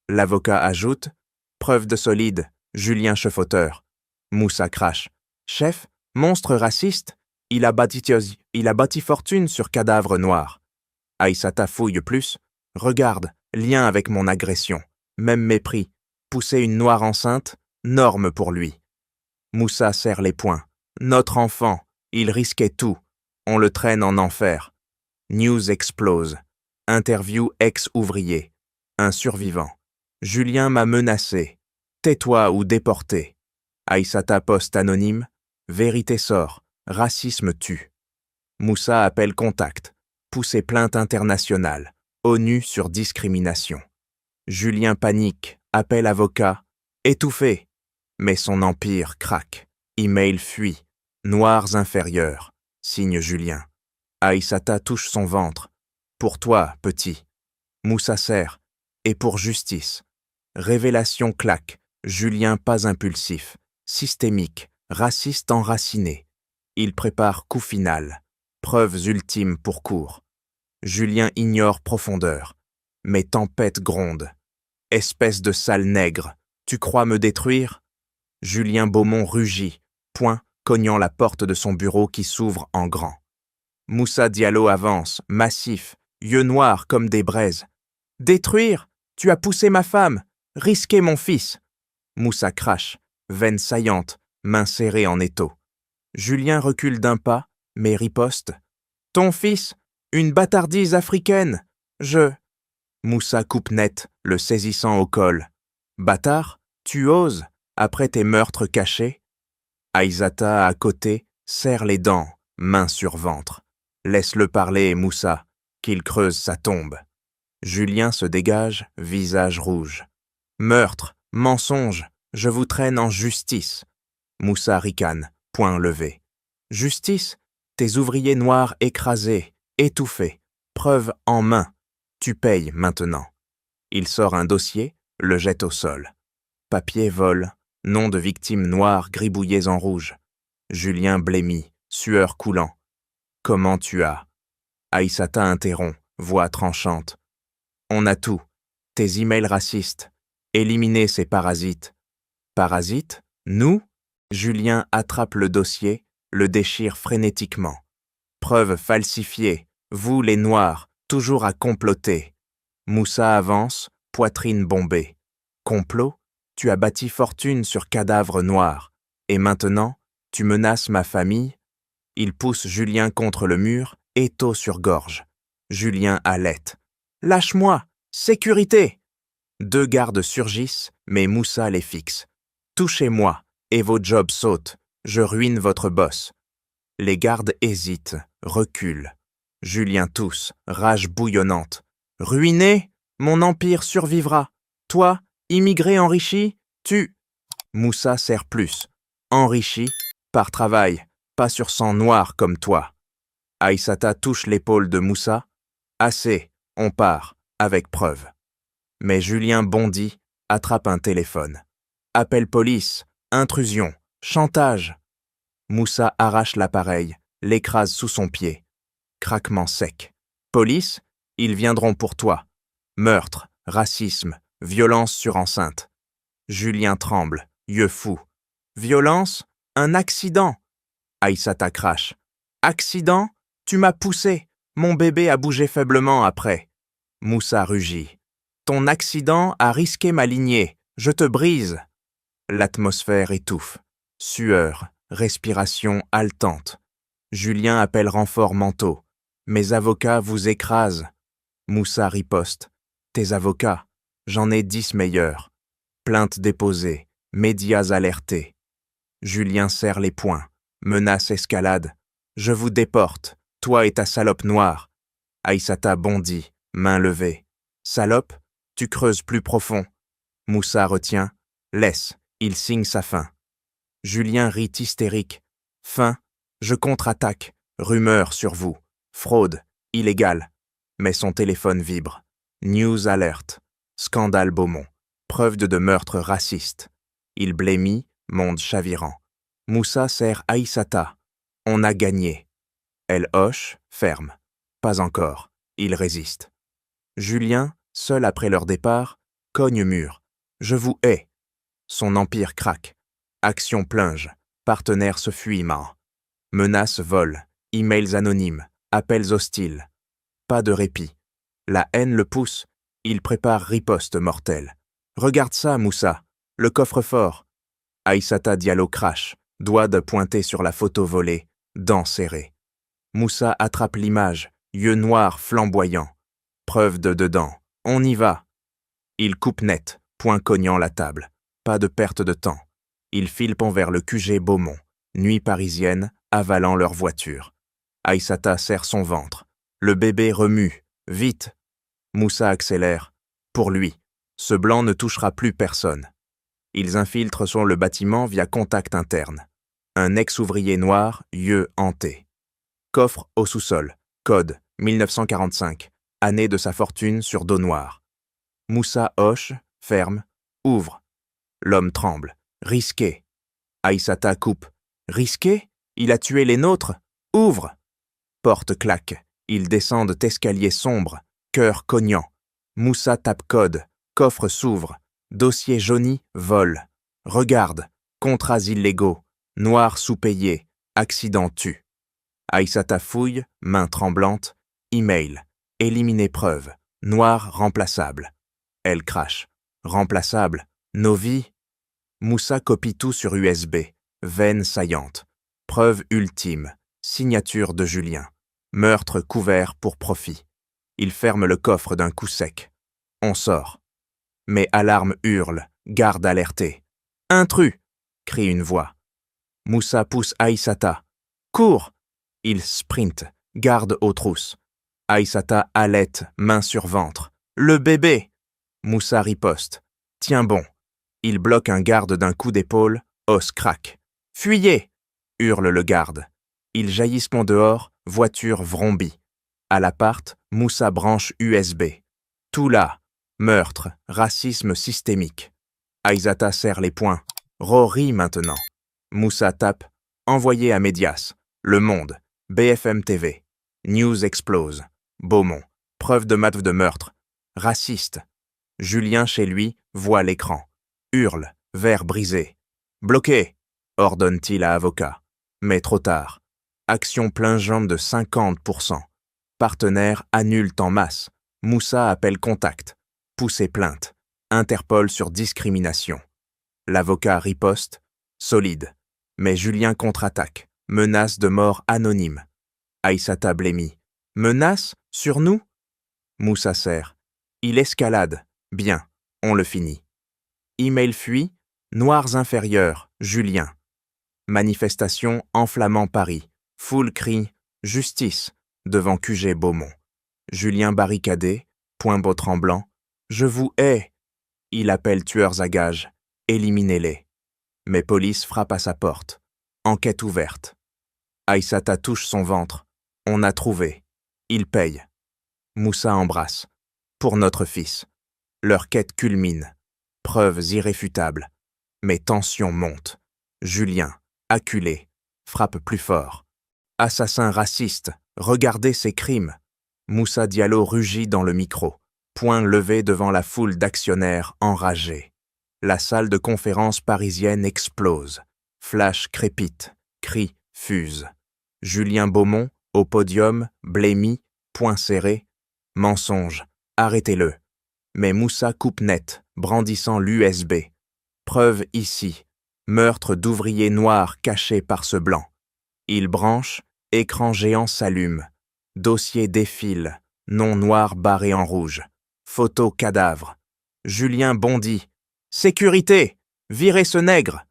L'avocat ajoute. Preuve de solide. Julien Chefauteur. Moussa crache. Chef, monstre raciste, il a bâti fortune sur cadavre noir. Aïssata fouille plus. Regarde, lien avec mon agression. Même mépris. Pousser une noire enceinte, norme pour lui. Moussa serre les poings. Notre enfant, il risquait tout. On le traîne en enfer. News explose. Interview ex-ouvrier. Un survivant. Julien m'a menacé. Tais-toi ou déporté. Aïssata poste anonyme. Vérité sort. Racisme tue. Moussa appelle contact. Pousser plainte internationale. ONU sur discrimination. Julien panique. Appelle avocat. Étouffé. Mais son empire craque. Email fuit. Noirs inférieurs. Signe Julien. Aïssata touche son ventre. Pour toi, petit. Moussa serre. Et pour justice. Révélation claque. Julien pas impulsif. Systémique. Raciste enraciné. Il prépare coup final. Preuves ultimes pour court. Julien ignore profondeur. Mais tempête gronde. Espèce de sale nègre, tu crois me détruire? Julien Beaumont rugit, poing cognant la porte de son bureau qui s'ouvre en grand. Moussa Diallo avance, massif, yeux noirs comme des braises. Détruire? Tu as poussé ma femme, risqué mon fils. Moussa crache, veines saillantes, mains serrées en étau. Julien recule d'un pas, mais riposte. Ton fils, une bâtardise africaine. Moussa coupe net, le saisissant au col. Bâtard, tu oses, après tes meurtres cachés? Aïssata, à côté, serre les dents, main sur ventre. Laisse-le parler, Moussa, qu'il creuse sa tombe. Julien se dégage, visage rouge. Meurtre, mensonge, je vous traîne en justice. Moussa ricane, poing levé. Justice, tes ouvriers noirs écrasés, étouffé, preuve en main. Tu payes maintenant. Il sort un dossier, le jette au sol. Papier vol, nom de victime noire gribouillés en rouge. Julien blêmi, sueur coulant. Comment tu as? Aïssata interrompt, voix tranchante. On a tout. Tes emails racistes. Éliminer ces parasites. Parasites? Nous? Julien attrape le dossier, le déchire frénétiquement. Preuve falsifiée. Vous, les Noirs, toujours à comploter. Moussa avance, poitrine bombée. Complot? Tu as bâti fortune sur cadavres noirs. Et maintenant, tu menaces ma famille? Il pousse Julien contre le mur, étau sur gorge. Julien halète. Lâche-moi! Sécurité! 2 gardes surgissent, mais Moussa les fixe. Touchez-moi, et vos jobs sautent. Je ruine votre boss. Les gardes hésitent, reculent. Julien tousse, rage bouillonnante. Ruiné? Mon empire survivra. Toi, immigré enrichi, tu... Moussa sert plus. Enrichi, par travail, pas sur sang noir comme toi. Aïssata touche l'épaule de Moussa. Assez, on part, avec preuve. Mais Julien bondit, attrape un téléphone. Appel police, intrusion, chantage. Moussa arrache l'appareil, l'écrase sous son pied. Craquement sec. Police, ils viendront pour toi. Meurtre, racisme, violence sur enceinte. Julien tremble, yeux fous. Violence? Un accident. Aïssata crache. Accident? Tu m'as poussé. Mon bébé a bougé faiblement après. Moussa rugit. Ton accident a risqué ma lignée. Je te brise. L'atmosphère étouffe. Sueur, respiration haletante. Julien appelle renfort mentaux. Mes avocats vous écrasent. Moussa riposte. Tes avocats, j'en ai 10 meilleurs. Plainte déposée, médias alertés. Julien serre les poings, menace escalade. Je vous déporte, toi et ta salope noire. Aïssata bondit, main levée. Salope, tu creuses plus profond. Moussa retient. Laisse, il signe sa fin. Julien rit hystérique. Fin, je contre-attaque. Rumeur sur vous. Fraude, illégale. Mais son téléphone vibre. News alert. Scandale Beaumont. Preuve de meurtre raciste. Il blêmit, monde chavirant. Moussa serre Aïssata. On a gagné. Elle hoche, ferme. Pas encore. Il résiste. Julien, seul après leur départ, cogne mur. Je vous hais. Son empire craque. Action plonge. Partenaire se fuit marre. Menaces vol. Emails anonymes. Appels hostiles. Pas de répit. La haine le pousse. Il prépare riposte mortelle. Regarde ça, Moussa. Le coffre-fort. Aïssata Diallo crache. Doigt de pointer sur la photo volée. Dents serrées. Moussa attrape l'image. Yeux noirs flamboyants. Preuve de dedans. On y va. Il coupe net, poing cognant la table. Pas de perte de temps. Ils filent vers le QG Beaumont. Nuit parisienne, avalant leur voiture. Aïssata serre son ventre. Le bébé remue. Vite. Moussa accélère. Pour lui, ce blanc ne touchera plus personne. Ils infiltrent sur le bâtiment via contact interne. Un ex-ouvrier noir, yeux hantés. Coffre au sous-sol. Code 1945. Année de sa fortune sur dos noir. Moussa hoche, ferme, ouvre. L'homme tremble. Risqué. Aïssata coupe. Risqué? Il a tué les nôtres? Ouvre. Porte claque. Ils descendent escalier sombre, cœur cognant. Moussa tape code. Coffre s'ouvre. Dossier jauni, vol. Regarde. Contrats illégaux. Noir sous-payé. Accident tue. Aïssata fouille, main tremblante. Email. Éliminer preuve. Noir remplaçable. Elle crache. Remplaçable. Nos vies. Moussa copie tout sur USB. Veine saillante. Preuve ultime. Signature de Julien. Meurtre couvert pour profit. Il ferme le coffre d'un coup sec. On sort. Mais alarme hurle. Garde alerté. Intrus! Crie une voix. Moussa pousse Aïssata. Cours! Il sprint. Garde aux trousses. Aïssata halète, main sur ventre. Le bébé! Moussa riposte. Tiens bon. Il bloque un garde d'un coup d'épaule. Os craque. Fuyez! Hurle le garde. Ils jaillissent en dehors, voiture vrombie. À l'appart, Moussa branche USB. Tout là. Meurtre, racisme systémique. Aïssata serre les poings. Rory maintenant. Moussa tape. Envoyé à Médias. Le Monde. BFM TV. News explose. Beaumont. Preuve de meurtre. Raciste. Julien chez lui voit l'écran. Hurle. Verre brisé. Bloqué, ordonne-t-il à avocat. Mais trop tard. Action plein jambe de 50%. Partenaires annulent en masse. Moussa appelle contact. Pousser plainte. Interpol sur discrimination. L'avocat riposte. Solide. Mais Julien contre-attaque. Menace de mort anonyme. Aïssata blêmit. Menace sur nous? Moussa serre. Il escalade. Bien, on le finit. Email fuit. Noirs inférieurs, Julien. Manifestation enflammant Paris. Foule crie « Justice » devant QG Beaumont. Julien barricadé, poing beau tremblant. « Je vous hais !» Il appelle tueurs à gages. Éliminez-les. Mais police frappe à sa porte. Enquête ouverte. Aïssata touche son ventre. On a trouvé. Il paye. Moussa embrasse. Pour notre fils. Leur quête culmine. Preuves irréfutables. Mais tension monte. Julien, acculé, frappe plus fort. Assassin raciste, regardez ses crimes. Moussa Diallo rugit dans le micro, poing levé devant la foule d'actionnaires enragés. La salle de conférence parisienne explose. Flash crépite, cris fusent. Julien Beaumont, au podium, blêmi, poing serré. Mensonge, arrêtez-le. Mais Moussa coupe net, brandissant l'USB. Preuve ici. Meurtre d'ouvriers noirs caché par ce blanc. Il branche, écran géant s'allume. Dossier défile, nom noir barré en rouge. Photo cadavre. Julien bondit. Sécurité! Virez ce nègre!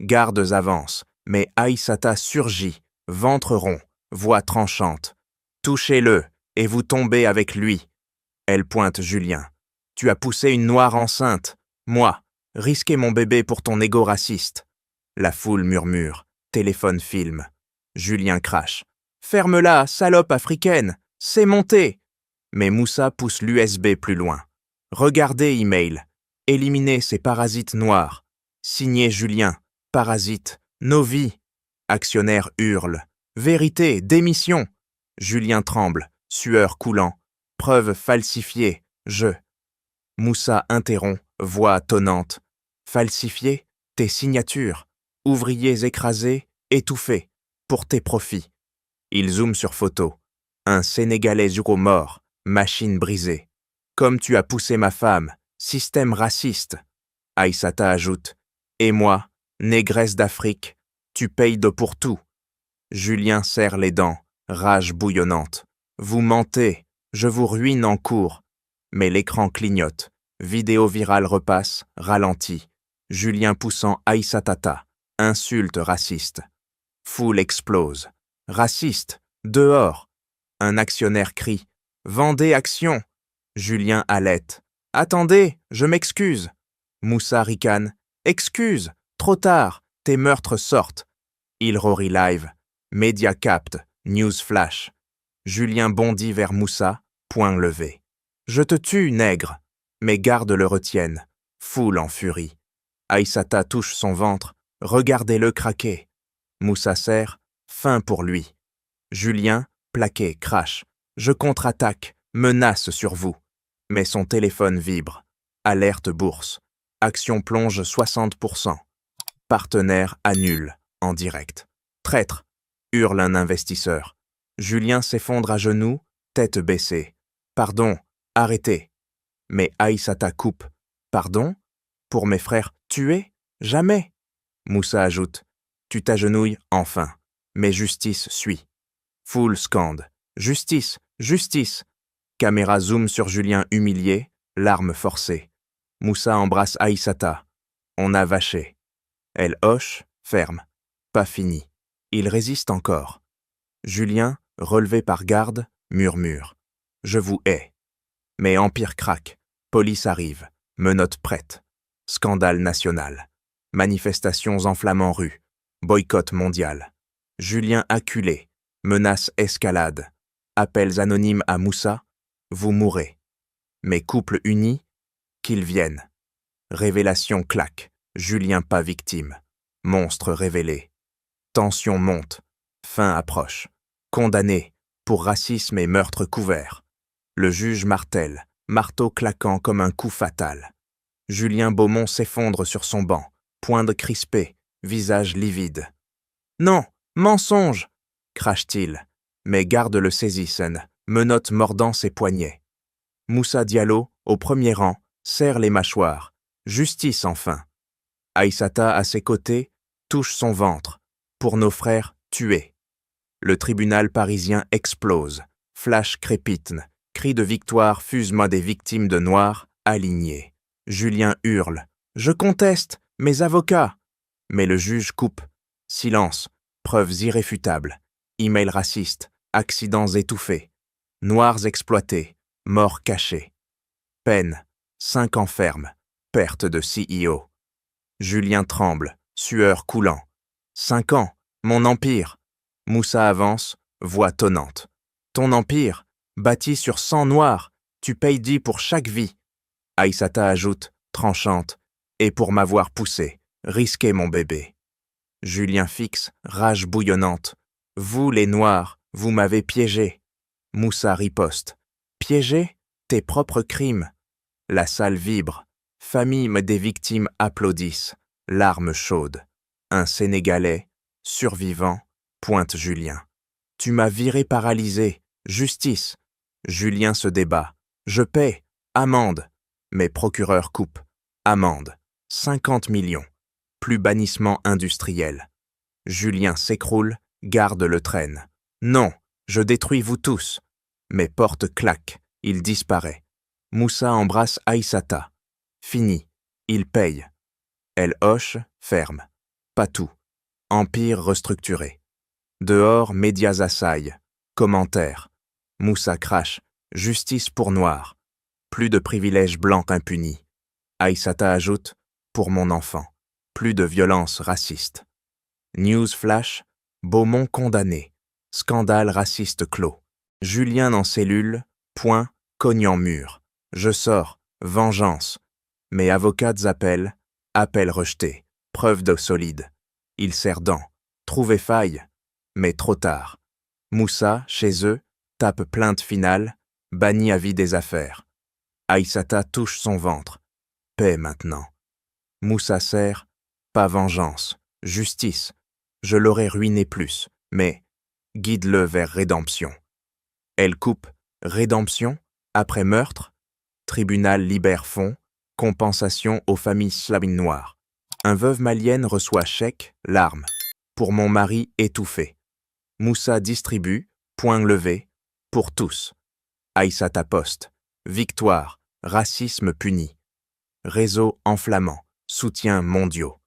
Gardes avancent, mais Aïssata surgit, ventre rond, voix tranchante. Touchez-le, et vous tombez avec lui. Elle pointe Julien. Tu as poussé une noire enceinte. Moi. Risquer mon bébé pour ton égo raciste. La foule murmure. Téléphone filme. Julien crache. Ferme-la, salope africaine. C'est monté. Mais Moussa pousse l'USB plus loin. Regardez email. Éliminez ces parasites noirs. Signé Julien. Parasite. Nos vies. Actionnaire hurle. Vérité, démission. Julien tremble. Sueur coulant. Preuve falsifiée. Moussa interrompt. Voix tonnante. Falsifié, tes signatures. Ouvriers écrasés, étouffés. Pour tes profits. Il zoome sur photo. Un Sénégalais mort, machine brisée. Comme tu as poussé ma femme, système raciste. Aïssata ajoute. Et moi, négresse d'Afrique, tu payes de pour tout. Julien serre les dents, rage bouillonnante. Vous mentez, je vous ruine en cours. Mais l'écran clignote. Vidéo virale repasse, ralenti. Julien poussant Aïssata. Insulte raciste. Foule explose. Raciste, dehors. Un actionnaire crie. Vendez action. Julien halète. Attendez, je m'excuse. Moussa ricane. Excuse, trop tard, tes meurtres sortent. Il rorie live. Média capte, news flash. Julien bondit vers Moussa, poing levé. Je te tue, nègre. Mais gardes le retiennent. Foule en furie. Aïssata touche son ventre. Regardez-le craquer. Moussa serre. Fin pour lui. Julien, plaqué, crache. Je contre-attaque, menace sur vous. Mais son téléphone vibre. Alerte bourse. Action plonge 60%. Partenaire annule, en direct. Traître, hurle un investisseur. Julien s'effondre à genoux, tête baissée. Pardon, arrêtez. Mais Aïssata coupe. Pardon? Pour mes frères tués? Jamais. Moussa ajoute. Tu t'agenouilles enfin. Mais justice suit. Foule scande. Justice, justice. Caméra zoom sur Julien humilié, larmes forcées. Moussa embrasse Aïssata. On a vaché. Elle hoche, ferme. Pas fini. Il résiste encore. Julien, relevé par garde, murmure. Je vous hais. Mais Empire craque. Police arrive. Menottes prêtes. Scandale national. Manifestations enflammant rue. Boycott mondial. Julien acculé. Menace escalade. Appels anonymes à Moussa, vous mourrez. Mais couples unis, qu'ils viennent. Révélation claque, Julien pas victime. Monstre révélé. Tension monte, fin approche. Condamné pour racisme et meurtre couvert. Le juge martèle, marteau claquant comme un coup fatal. Julien Beaumont s'effondre sur son banc, poings crispés, visage livide. « Non, mensonge !» crache-t-il, mais garde le saisissent, menotte mordant ses poignets. Moussa Diallo, au premier rang, serre les mâchoires. Justice enfin. Aïssata, à ses côtés, touche son ventre. Pour nos frères tués. Le tribunal parisien explose. Flash crépite. Cris de victoire fusent des victimes de Noirs, alignées. Julien hurle. « Je conteste, mes avocats !» Mais le juge coupe. Silence, preuves irréfutables. Emails racistes, accidents étouffés. Noirs exploités, morts cachés. Peine, 5 ans ferme, perte de CEO. Julien tremble, sueur coulant. 5 ans, mon empire. Moussa avance, voix tonnante. Ton empire, bâti sur 100 noirs, tu payes 10 pour chaque vie. Aïssata ajoute, tranchante, et pour m'avoir poussé, risqué mon bébé. Julien fixe, rage bouillonnante. Vous, les noirs, vous m'avez piégé. Moussa riposte. Piégé? Tes propres crimes. La salle vibre. Famille des victimes applaudissent. Larmes chaudes. Un Sénégalais, survivant, pointe Julien. Tu m'as viré paralysé. Justice. Julien se débat. Je paie. Amende. Mais procureur coupe. Amende. 50 millions. Plus bannissement industriel. Julien s'écroule, garde le traîne. Non, je détruis vous tous. Mais porte claque, il disparaît. Moussa embrasse Aïssata. Fini, il paye. Elle hoche, ferme. Pas tout. Empire restructuré. Dehors, médias assaillent. Commentaires. Moussa crache. Justice pour Noirs. Plus de privilèges blancs impunis. Aïssata ajoute, pour mon enfant. Plus de violence raciste. News flash, Beaumont condamné. Scandale raciste clos. Julien en cellule, point, cognant mur. Je sors, vengeance. Mes avocates appellent, appel rejeté. Preuve de solide. Il serre dents. Trouver faille. Mais trop tard. Moussa, chez eux, tape plainte finale, banni à vie des affaires. Aïssata touche son ventre. Paix maintenant. Moussa serre, pas vengeance, justice. Je l'aurais ruiné plus, mais guide-le vers rédemption. Elle coupe, rédemption, après meurtre, tribunal libère fonds, compensation aux familles slamines noires. Un veuve malienne reçoit chèque, larmes, pour mon mari étouffé. Moussa distribue, poing levé, pour tous. Aïssata poste, victoire, racisme puni. Réseau enflammant, soutiens mondiaux.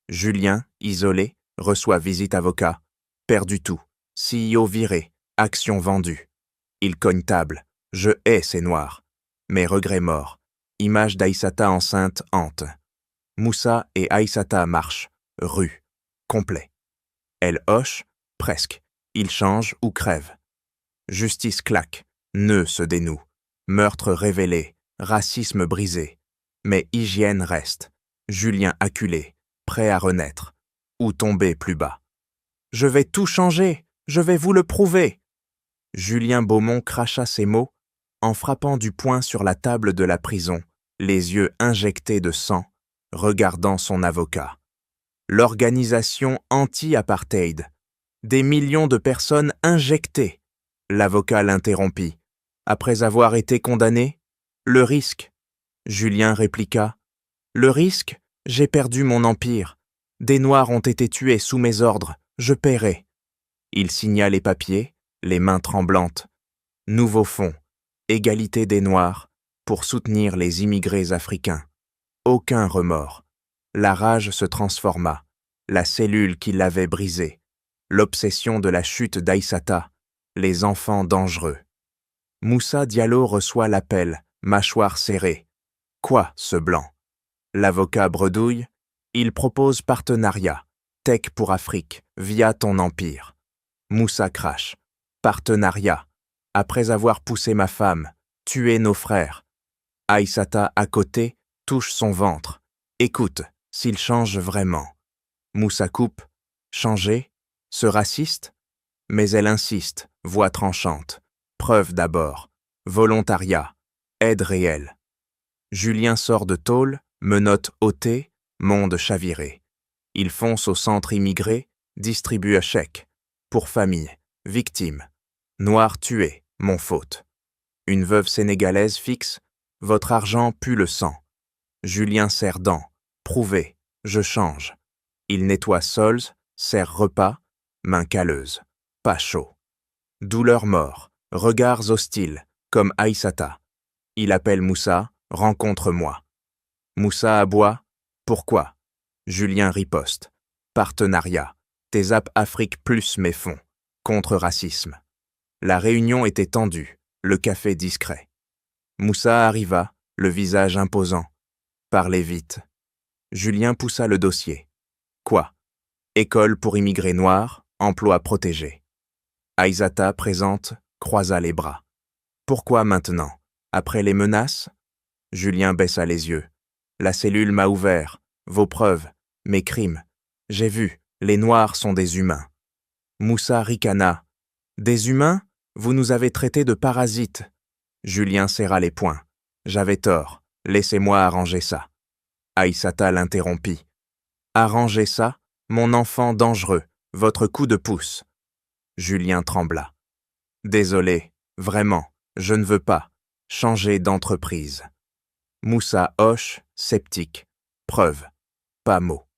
Julien, isolé, reçoit visite avocat, perdu tout, CEO viré, action vendue. Il cogne table, je hais ces noirs. Mais regret mort, image d'Aïssata enceinte hante. Moussa et Aïssata marchent, rue, complet. Elle hoche, presque, il change ou crève. Justice claque, nœud se dénoue, meurtre révélé, racisme brisé. Mais hygiène reste, Julien acculé, prêt à renaître, ou tomber plus bas. Je vais tout changer, je vais vous le prouver. Julien Beaumont cracha ces mots en frappant du poing sur la table de la prison, les yeux injectés de sang, regardant son avocat. L'organisation anti-apartheid. Des millions de personnes injectées. L'avocat l'interrompit. Après avoir été condamné, le risque. Julien répliqua. Le risque, j'ai perdu mon empire. Des Noirs ont été tués sous mes ordres, je paierai. Il signa les papiers, les mains tremblantes. Nouveau fonds, égalité des Noirs, pour soutenir les immigrés africains. Aucun remords. La rage se transforma, la cellule qui l'avait brisée. L'obsession de la chute d'Aïssata, les enfants dangereux. Moussa Diallo reçoit l'appel, mâchoire serrée. Quoi, ce blanc? L'avocat bredouille. Il propose partenariat. Tech pour Afrique, via ton empire. Moussa crache. Partenariat. Après avoir poussé ma femme, tué nos frères. Aïssata, à côté, touche son ventre. Écoute, s'il change vraiment. Moussa coupe. Changer? Ce raciste? Mais elle insiste, voix tranchante. Preuve d'abord. Volontariat. Aide réelle. Julien sort de tôle, menottes ôtées, monde chaviré. Il fonce au centre immigré, distribue un chèque. Pour famille, victime. Noir tué, mon faute. Une veuve sénégalaise fixe, votre argent pue le sang. Julien serre dents, prouvé, je change. Il nettoie sols, sert repas, main calleuse, pas chaud. Douleur mort, regards hostiles, comme Aïssata. Il appelle Moussa, rencontre-moi. Moussa aboie, pourquoi? Julien riposte. Partenariat, tes apps Afrique plus mes fonds, contre racisme. La réunion était tendue, le café discret. Moussa arriva, le visage imposant. Parlez vite. Julien poussa le dossier. Quoi? École pour immigrés noirs, emploi protégé. Aïssata, présente, croisa les bras. Pourquoi maintenant? Après les menaces? Julien baissa les yeux. La cellule m'a ouvert. Vos preuves, mes crimes. J'ai vu, les Noirs sont des humains. Moussa ricana. Des humains? Vous nous avez traités de parasites. Julien serra les poings. J'avais tort. Laissez-moi arranger ça. Aïssata l'interrompit. Arranger ça? Mon enfant dangereux. Votre coup de pouce. Julien trembla. Désolé, vraiment, je ne veux pas. Changer d'entreprise. Moussa hoche, sceptique. Preuve. Pas mot.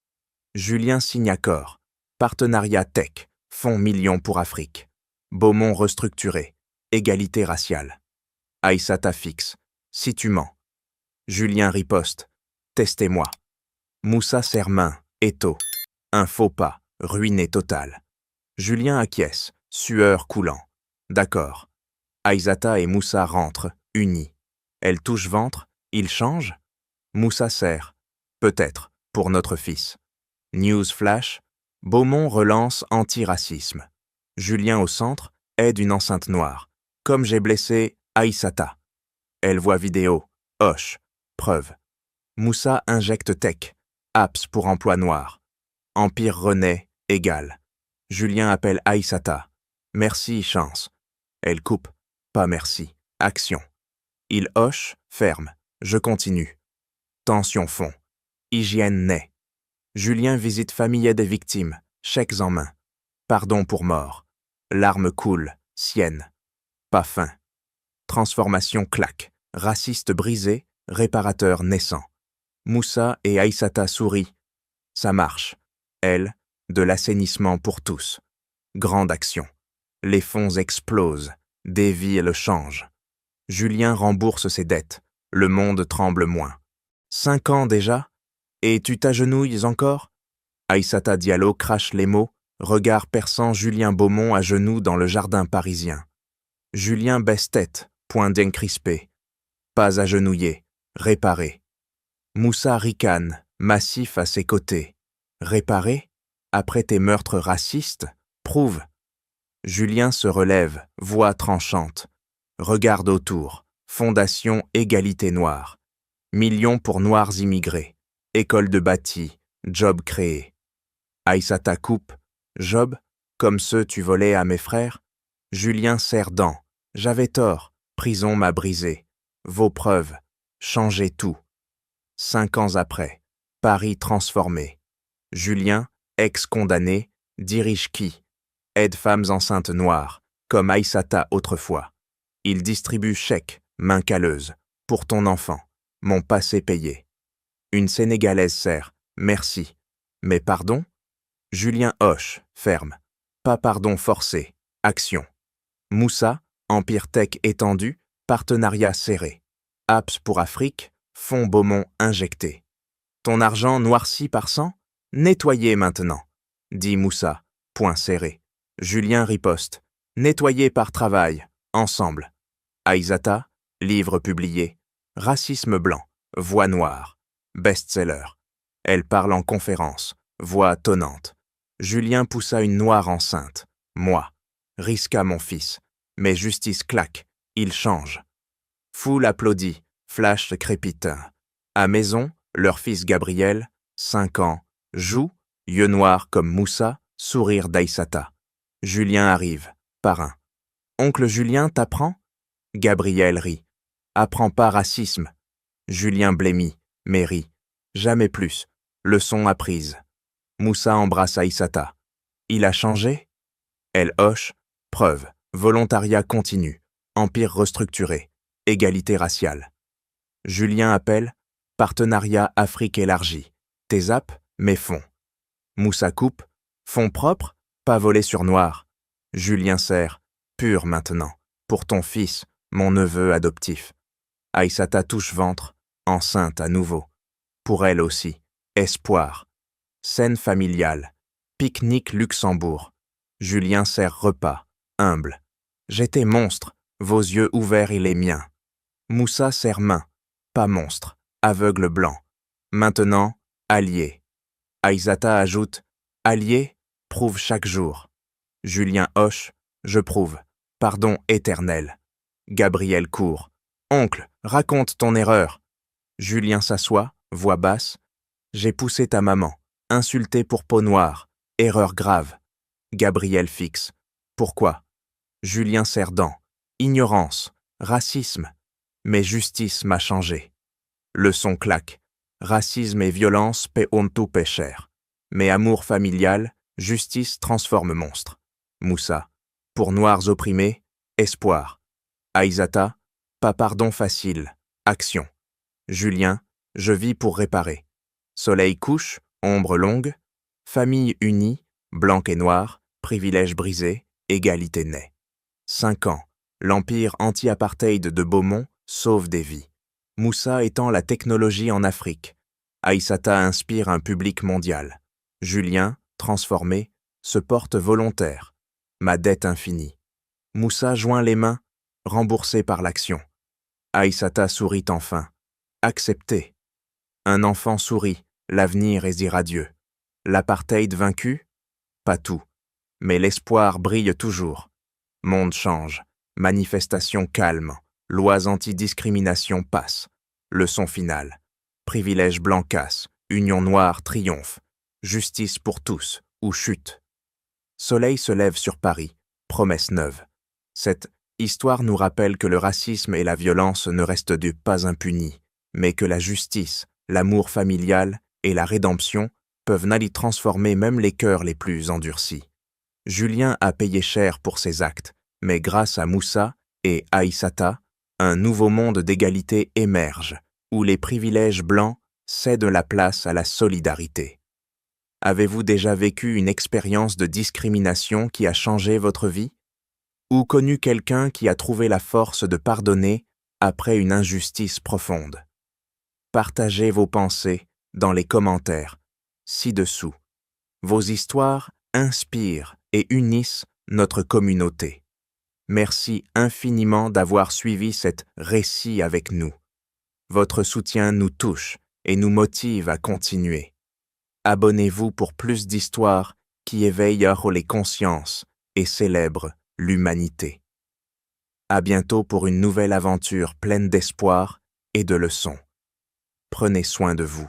Julien signe accord. Partenariat tech. Fonds millions pour Afrique. Beaumont restructuré. Égalité raciale. Aïssata fixe. Si tu mens. Julien riposte. Testez-moi. Moussa serre main. Étau. Un faux pas. Ruiné total. Julien acquiesce. Sueur coulant. D'accord. Aïssata et Moussa rentrent, unis. Elle touche ventre. Il change? Moussa serre. Peut-être, pour notre fils. News flash. Beaumont relance antiracisme. Julien au centre aide une enceinte noire. Comme j'ai blessé Aïssata. Elle voit vidéo. Hoche. Preuve. Moussa injecte tech. Apps pour emploi noir. Empire renaît, égal. Julien appelle Aïssata. Merci, chance. Elle coupe. Pas merci. Action. Il hoche, ferme. Je continue. Tension fond. Hygiène naît. Julien visite famille des victimes. Chèques en main. Pardon pour mort. Larmes coulent. Sienne. Pas fin. Transformation claque. Raciste brisé. Réparateur naissant. Moussa et Aïssata sourient. Ça marche. Elle, de l'assainissement pour tous. Grande action. Les fonds explosent. Des vies le changent. Julien rembourse ses dettes. Le monde tremble moins. 5 ans déjà? Et tu t'agenouilles encore? Aïssata Diallo crache les mots, regard perçant Julien Beaumont à genoux dans le jardin parisien. Julien baisse tête, poing crispé. Pas agenouillé, réparé. Moussa ricane, massif à ses côtés. Réparé? Après tes meurtres racistes? Prouve. Julien se relève, voix tranchante. Regarde autour. Fondation Égalité Noire. Millions pour Noirs immigrés. École de bâti. Job créé. Aïssata coupe. Job, comme ceux tu volais à mes frères? Julien serre dents. J'avais tort. Prison m'a brisé. Vos preuves. Changez tout. 5 ans après. Paris transformé. Julien, ex-condamné, dirige qui? Aide femmes enceintes noires, comme Aïssata autrefois. Il distribue chèques, main calleuse, pour ton enfant, mon passé payé. Une Sénégalaise sert, merci. Mais pardon? Julien hoche, ferme. Pas pardon forcé, action. Moussa, Empire Tech étendu, partenariat serré. Apps pour Afrique, fonds Beaumont injecté. Ton argent noirci par sang? Nettoyé maintenant, dit Moussa, poing serré. Julien riposte. Nettoyé par travail, ensemble. Aïssata, livre publié. Racisme blanc, voix noire. Best-seller. Elle parle en conférence, voix tonnante. Julien poussa une noire enceinte. Moi. Risqua mon fils. Mais justice claque, il change. Foule applaudit, flash crépite. À maison, leur fils Gabriel, 5 ans, joue, yeux noirs comme Moussa, sourire d'Aïssata. Julien arrive, parrain. Oncle Julien t'apprend? Gabriel rit. Apprends pas racisme. Julien blêmit, mais rit. Jamais plus. Leçon apprise. Moussa embrasse Aïssata. Il a changé? Elle hoche. Preuve. Volontariat continu. Empire restructuré. Égalité raciale. Julien appelle. Partenariat Afrique élargi. TESAP, mais fonds. Moussa coupe. Fonds propres, pas volé sur noir. Julien serre. Pur maintenant. Pour ton fils, mon neveu adoptif. Aïssata touche ventre, enceinte à nouveau. Pour elle aussi. Espoir. Scène familiale. Pique-nique Luxembourg. Julien sert repas, humble. J'étais monstre, vos yeux ouverts et les miens. Moussa sert main, pas monstre, aveugle blanc. Maintenant, allié. Aïssata ajoute, allié, prouve chaque jour. Julien hoche, je prouve, pardon éternel. Gabriel court. Oncle, raconte ton erreur. Julien s'assoit, voix basse. J'ai poussé ta maman, insulté pour peau noire, erreur grave. Gabriel fixe. Pourquoi? Julien serre dents. Ignorance, racisme. Mais justice m'a changé. Leçon claque. Racisme et violence paient tout paie cher. Mais amour familial, justice transforme monstre. Moussa. Pour noirs opprimés, espoir. Aïssata. Pas pardon facile, action. Julien. Je vis pour réparer. Soleil couche, ombre longue. Famille unie, blanc et noir, privilège brisé, égalité naît. 5 ans, l'empire anti-apartheid de Beaumont sauve des vies. Moussa étend la technologie en Afrique. Aïssata inspire un public mondial. Julien, transformé, se porte volontaire. Ma dette infinie. Moussa joint les mains, remboursé par l'action. Aïssata sourit enfin. Accepté. Un enfant sourit, l'avenir est irradieux. L'apartheid vaincu? Pas tout. Mais l'espoir brille toujours. Monde change. Manifestation calme. Lois anti-discrimination passent. Leçon finale. Privilège blanc casse. Union noire triomphe. Justice pour tous, ou chute. Soleil se lève sur Paris. Promesse neuve. Cette histoire nous rappelle que le racisme et la violence ne restent pas impunis, mais que la justice, l'amour familial et la rédemption peuvent transformer même les cœurs les plus endurcis. Julien a payé cher pour ses actes, mais grâce à Moussa et Aïssata, un nouveau monde d'égalité émerge, où les privilèges blancs cèdent la place à la solidarité. Avez-vous déjà vécu une expérience de discrimination qui a changé votre vie? Ou connu quelqu'un qui a trouvé la force de pardonner après une injustice profonde? Partagez vos pensées dans les commentaires, ci-dessous. Vos histoires inspirent et unissent notre communauté. Merci infiniment d'avoir suivi cet récit avec nous. Votre soutien nous touche et nous motive à continuer. Abonnez-vous pour plus d'histoires qui éveillent les consciences et célèbrent l'humanité. À bientôt pour une nouvelle aventure pleine d'espoir et de leçons. Prenez soin de vous.